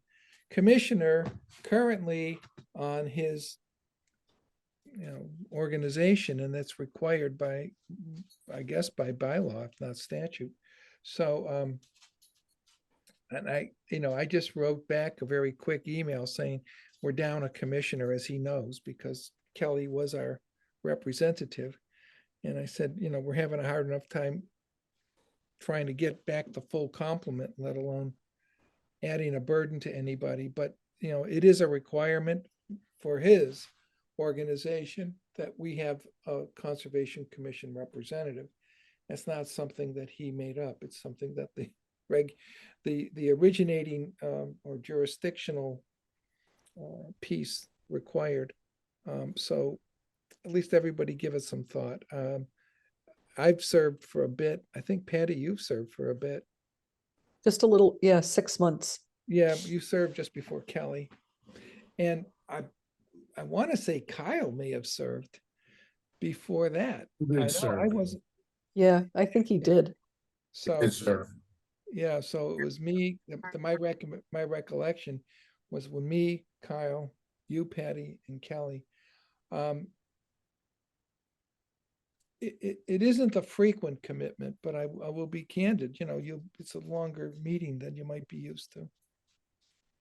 commissioner currently on his organization, and that's required by, I guess, by bylaw, if not statute. So and I just wrote back a very quick email saying we're down a commissioner, as he knows, because Kelly was our representative. And I said, we're having a hard enough time trying to get back the full complement, let alone adding a burden to anybody. But, it is a requirement for his organization that we have a Conservation Commission representative. That's not something that he made up. It's something that the originating or jurisdictional piece required. So at least everybody give it some thought. I've served for a bit. I think, Patty, you've served for a bit. just a little, 6 months. Yeah, you served just before Kelly. And I want to say Kyle may have served before that. Who did I know I serve? wasn't. Yeah, I think he did. So Did serve. Yeah, so it was me, my recollection was when me, Kyle, you, Patty, and Kelly. It isn't a frequent commitment, but I will be candid, it's a longer meeting than you might be used to.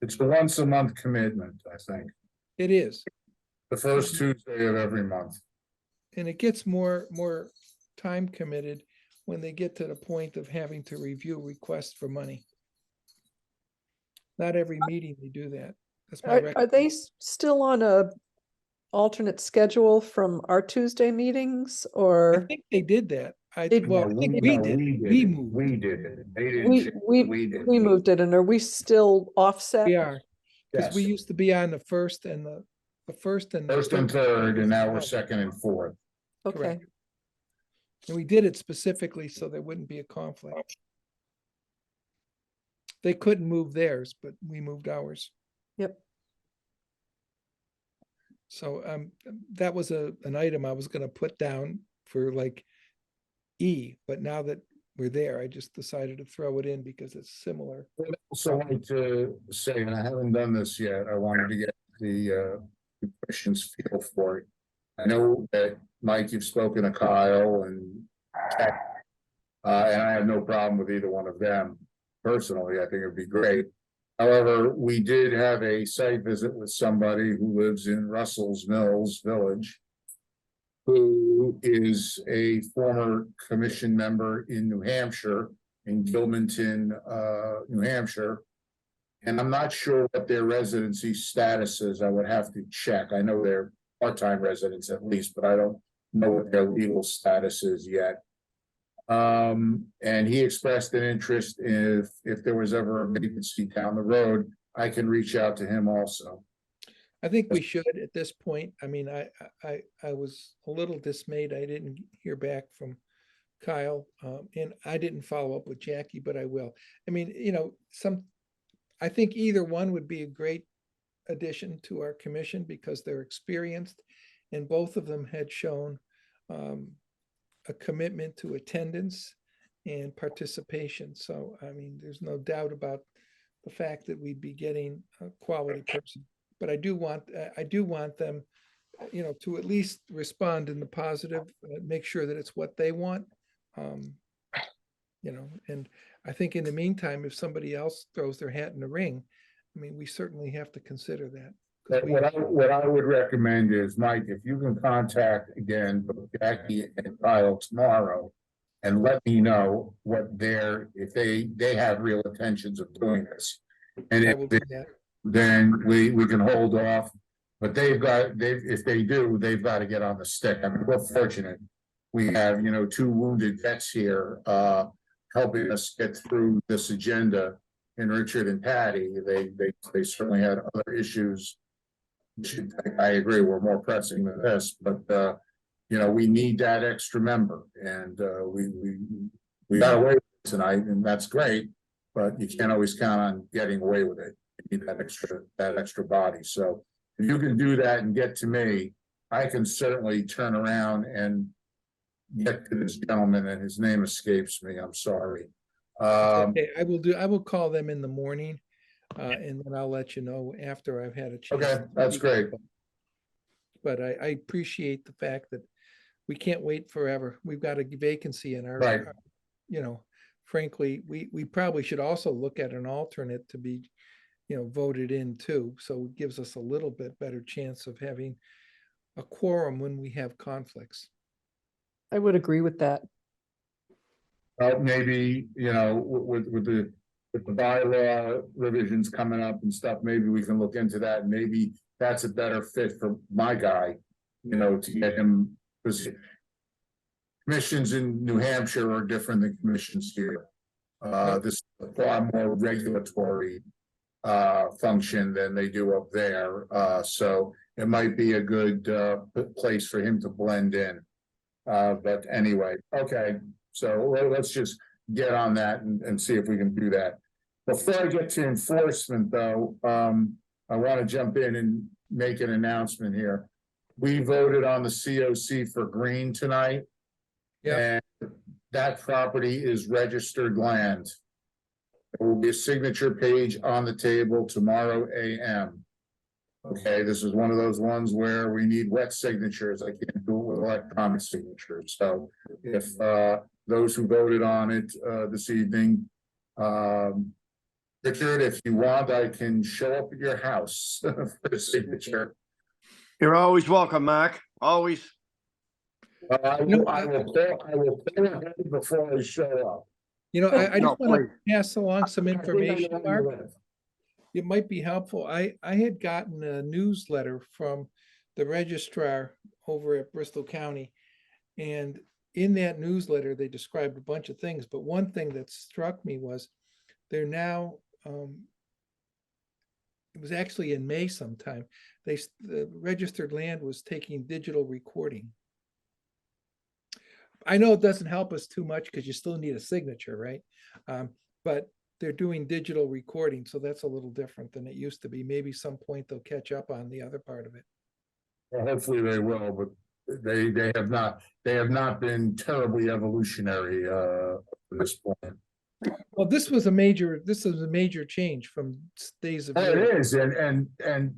It's a once a month commitment, I think, It is, the first Tuesday of every month. and it gets more time committed when they get to the point of having to review requests for money. Not every meeting they do that. That's my Are they still on a alternate schedule from our Tuesday meetings, I or think they did that. I It- well, I think we did. We moved. We did it. They didn't. we, change it, we, did. we moved it, and are we still offset? We are, because we Yes. used to be on the first and the first and. First and third, and now we're Oh, second and fourth. Okay, correct. And we did it specifically so there wouldn't be a conflict. They couldn't move theirs, but we moved ours. yep. So that was an item I was gonna put down for like E, but now that we're there, I just decided to throw it in because it's similar. I'd also like to say, and I haven't done this yet, I wanted to get the questions feel for it. I know that, Mike, you've spoken to Kyle and and I have no problem with either one of them. Personally, I think it'd be great. However, we did have a site visit with somebody who lives in Russell's Mills Village, who is a former commission member in New Hampshire, in Gilmanton, New Hampshire. And I'm not sure what their residency status is. I would have to check. I know they're part-time residents at least, but I don't know what their legal status is yet. And he expressed an interest if there was ever a vacancy down the road, I can reach out to him also. I think we should at this point. I mean, I was a little dismayed. I didn't hear back from Kyle, and I didn't follow up with Jackie, but I will. I mean, I think either one would be a great addition to our commission because they're experienced, and both of them had shown a commitment to attendance and participation. So, I mean, there's no doubt about the fact that we'd be getting a quality person. But I do want them, to at least respond in the positive, make sure that it's what they want. And I think in the meantime, if somebody else throws their hat in the ring, I mean, we certainly have to consider that. 'Cause But what I would recommend is, Mike, if you can contact again Jackie and Kyle tomorrow. And let me know what if they have real intentions of doing this. And I will do that. then we can hold off. But if they do, they've got to get on the stick. I mean, we're fortunate. We have, 2 wounded vets here, helping us get through this agenda. And Richard and Patty, they certainly had other issues. I agree, we're more pressing than this, but, we need that extra member, and, we got away with it tonight, and that's great. But you can't always count on getting away with it. You need that extra body. So if you can do that and get to me, I can certainly turn around and get to this gentleman, and his name escapes me. I'm sorry. Okay, I will call them in the morning, and then I'll let you know after I've had a chance. Okay, that's great. But I appreciate the fact that we can't wait forever. We've got a vacancy in our, Right. Frankly, we probably should also look at an alternate to be, voted in too. So it gives us a little bit better chance of having a quorum when we have conflicts. I would agree with that. Maybe, with the bylaw revisions coming up and stuff, maybe we can look into that. Maybe that's a better fit for my guy, to get him. Because commissions in New Hampshire are different than commissions here. This is a far more regulatory function than they do up there. So it might be a good place for him to blend in. But anyway, okay. So let's just get on that and see if we can do that. Before I get to enforcement though, I want to jump in and make an announcement here. We voted on the COC for Green tonight. Yeah. And that property is registered land. There will be a signature page on the table tomorrow AM. Okay, this is one of those ones where we need wet signatures. I can't do it with electronic signatures. So if those who voted on it this evening, Richard, if you want, I can show up at your house for a signature. You're always welcome, Mark, always. I will call ahead before I show up. You know, I No, just want to please. pass along some information, I think I'm Mark. on the list. It might be helpful. I had gotten a newsletter from the registrar over at Bristol County. And in that newsletter, they described a bunch of things, but one thing that struck me was they're now, it was actually in May sometime, the registered land was taking digital recording. I know it doesn't help us too much because you still need a signature, right? But they're doing digital recording, so that's a little different than it used to be. Maybe some point they'll catch up on the other part of it. Well, hopefully they will, but they have not been terribly evolutionary at this point. Well, this is a major change from days of Oh, yore. it is, and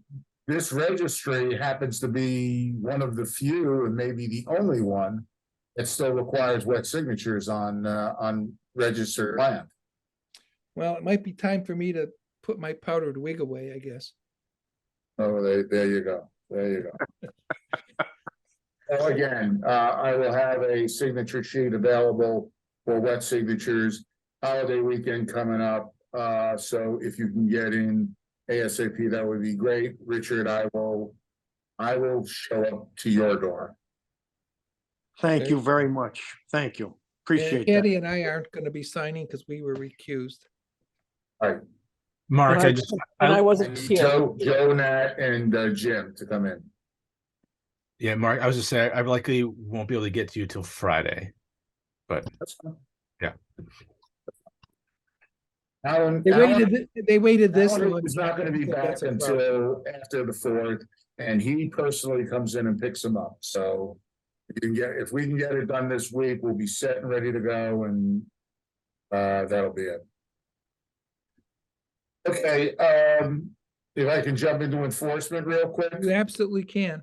this registry happens to be one of the few and maybe the only one that still requires wet signatures on registered land. Well, it might be time for me to put my powdered wig away, I guess. Oh, there you go. There you go. Well, again, I will have a signature sheet available for wet signatures. Holiday weekend coming up. So if you can get in ASAP, that would be great. Richard, I will show up to your door. Thank you very much. Thank you. Appreciate that. Patty and I aren't going to be signing because we were recused. Mark, And I just, And I I wasn't need here. Joe, Nat, and Jim to come in. yeah, Mark, I was just saying, I likely won't be able to get to you till Friday, but That's fine. Yeah. Alan, They waited this Alan long. is not gonna be back until after the 4th, and he personally comes in and picks him up, so. If we can get it done this week, we'll be set and ready to go, and that'll be it. Okay, if I can jump into enforcement real quick. You absolutely can.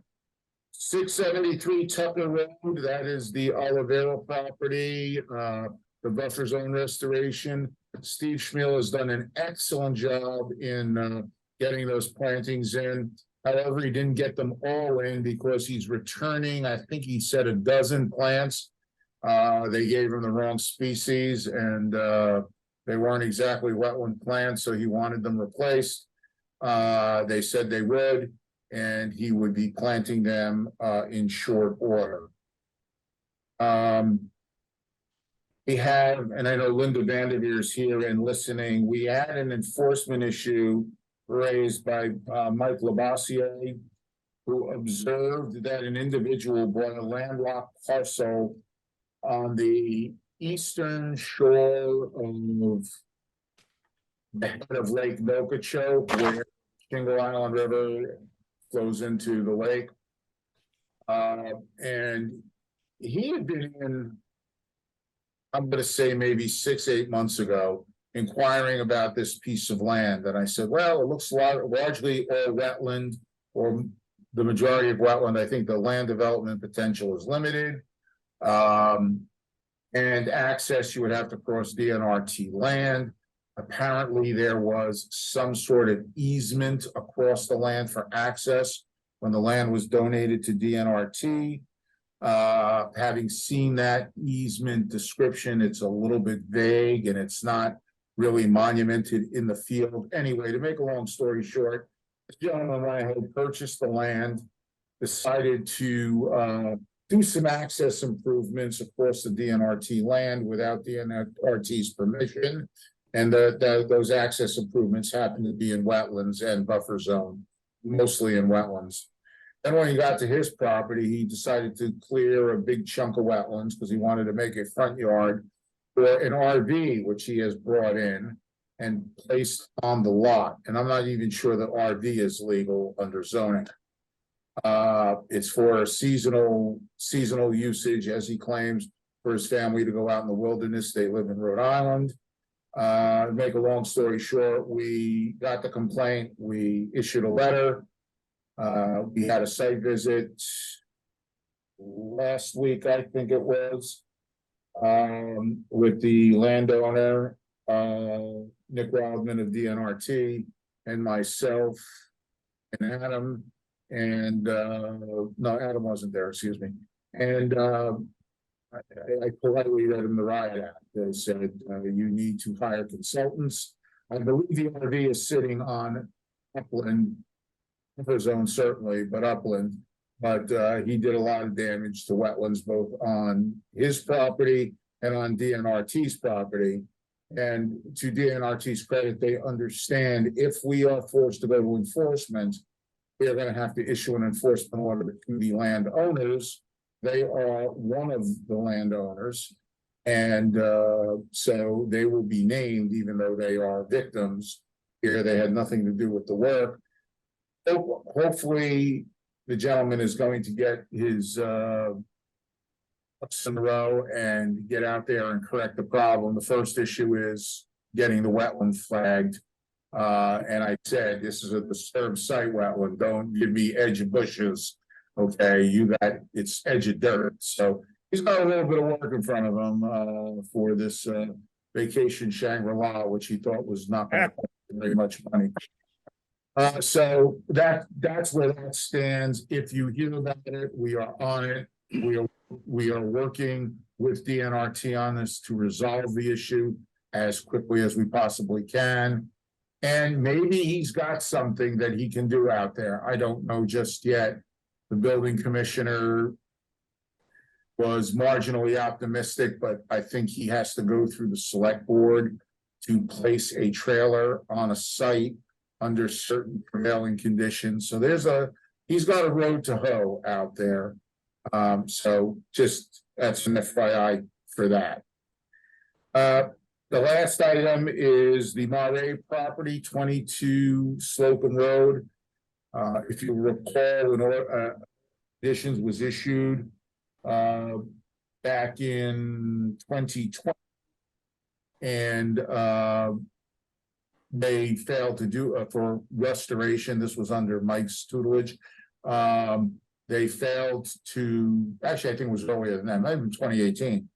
673 Tucker Road, that is the Olivera property, the buffer zone restoration. Steve Schmiel has done an excellent job in getting those plantings in. However, he didn't get them all in because he's returning, I think he said 12 plants. They gave him the wrong species and they weren't exactly wetland plants, so he wanted them replaced. They said they would, and he would be planting them in short order. We have, and I know Linda Vanderveer is here and listening, we had an enforcement issue raised by Mike Labossiere, who observed that an individual bought a landlocked parcel on the eastern shore of the head of Lake Nokachoke, where Shingle Island River flows into the lake. And he had been in, I'm gonna say maybe 6-8 months ago, inquiring about this piece of land. And I said, well, it looks largely all wetland, or the majority of wetland. I think the land development potential is limited. And access, you would have to cross DNRT land. Apparently there was some sort of easement across the land for access when the land was donated to DNRT. Having seen that easement description, it's a little bit vague and it's not really monumented in the field. Anyway, to make a long story short, this gentleman and I had purchased the land, decided to do some access improvements across the DNRT land without DNRT's permission. And those access improvements happen to be in wetlands and buffer zone, mostly in wetlands. Then when he got to his property, he decided to clear a big chunk of wetlands because he wanted to make a front yard for an RV, which he has brought in and placed on the lot. And I'm not even sure that RV is legal under zoning. It's for seasonal usage, as he claims, for his family to go out in the wilderness. They live in Rhode Island. make a long story short, we got the complaint, we issued a letter. We had a site visit last week, I think it was, with the landowner, Nick Wildman of DNRT, and myself and Adam, and, no, Adam wasn't there, excuse me. And, I politely read him the riot act. They said, you need to hire consultants. I believe the RV is sitting on upland, his own certainly, but upland. But he did a lot of damage to wetlands, both on his property and on DNRT's property. And to DNRT's credit, they understand if we are forced to go to enforcement, they're gonna have to issue an enforcement order to the landowners. They are one of the landowners. And so they will be named, even though they are victims. Here, they had nothing to do with the work. Hopefully, the gentleman is going to get his ducks in a row and get out there and correct the problem. The first issue is getting the wetland flagged. And I said, this is a disturbed site wetland. Don't give me edge of bushes. Okay, it's edge of dirt. So he's got a little bit of work in front of him for this vacation Shangri-La, which he thought was not going to cost very much money. So that's where that stands. If you hear about it, we are on it. We are working with DNRT on this to resolve the issue as quickly as we possibly can. And maybe he's got something that he can do out there. I don't know just yet. The building commissioner was marginally optimistic, but I think he has to go through the select board to place a trailer on a site under certain prevailing conditions. So he's got a road to hoe out there. So just that's an FYI for that. The last item is the Mare property, 22 Slocum Road. If you recall, an conditions was issued back in 2020, and they failed to do for restoration. This was under Mike's tutelage. They failed to, actually, I think it was earlier than that, maybe 2018.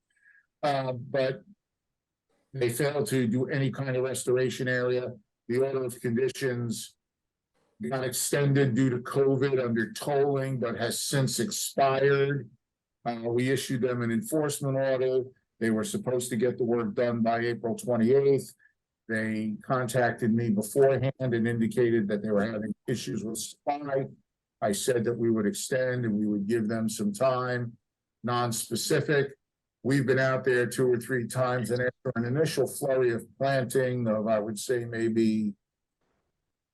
But they failed to do any kind of restoration area. The order of conditions got extended due to COVID under tolling, but has since expired. We issued them an enforcement order. They were supposed to get the work done by April 28th. They contacted me beforehand and indicated that they were having issues with supply. I said that we would extend and we would give them some time, non-specific. We've been out there 2 or 3 times, and after an initial flurry of planting of, I would say, maybe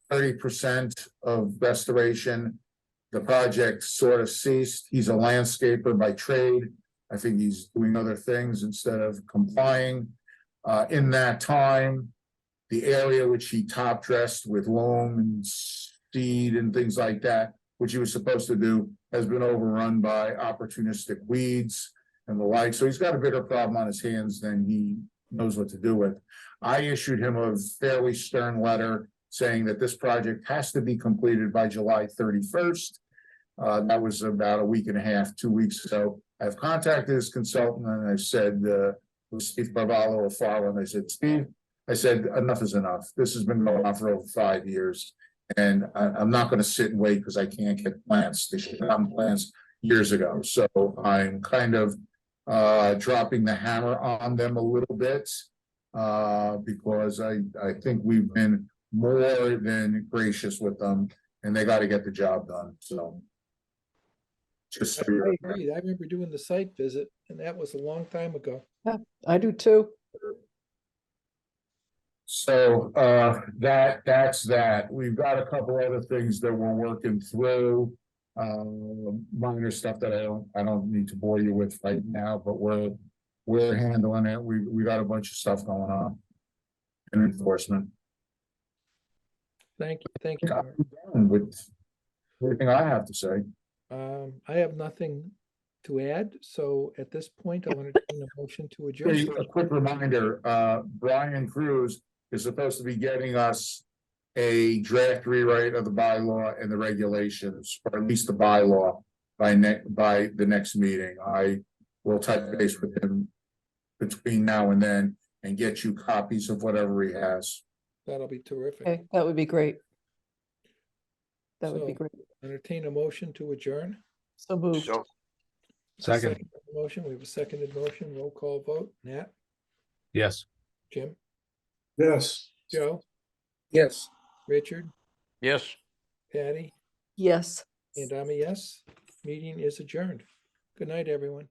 30% of restoration, the project sort of ceased. He's a landscaper by trade. I think he's doing other things instead of complying. In that time, the area which he top dressed with loam and seed and things like that, which he was supposed to do, has been overrun by opportunistic weeds and the like. So he's got a bigger problem on his hands than he knows what to do with. I issued him a fairly stern letter saying that this project has to be completed by July 31st. That was about a week and a half, 2 weeks ago. I've contacted his consultant and I said, Steve Barvallo of Farland, I said, Steve, I said, enough is enough. This has been going on for over 5 years. And I'm not going to sit and wait because I can't get plants. They should have gotten plants years ago. So I'm kind of dropping the hammer on them a little bit because I think we've been more than gracious with them and they got to get the job done. So just so you're I agree. I remember doing the site visit and that was a long time ago. Yeah, I do too. So that's that. We've got a couple other things that we're working through. Minor stuff that I don't need to bore you with right now, but we're handling it. We got a bunch of stuff going on in enforcement. Thank you. I'm done with everything I have to say. I have nothing to add. So at this point, I want to take a motion to adjourn. A quick reminder, Brian Cruz is supposed to be getting us a draft rewrite of the bylaw and the regulations, or at least the bylaw by the next meeting. I will touch base with him between now and then and get you copies of whatever he has. That'll be terrific. Okay, that would be great. That would be So- great. Entertain a motion to adjourn. So moved. Second. Motion, we have a seconded motion, roll call vote. Nat, Yes. Jim, Yes. Joe, Yes. Richard, Yes. Patty, Yes. and I'm a yes. Meeting is adjourned. Good night, everyone.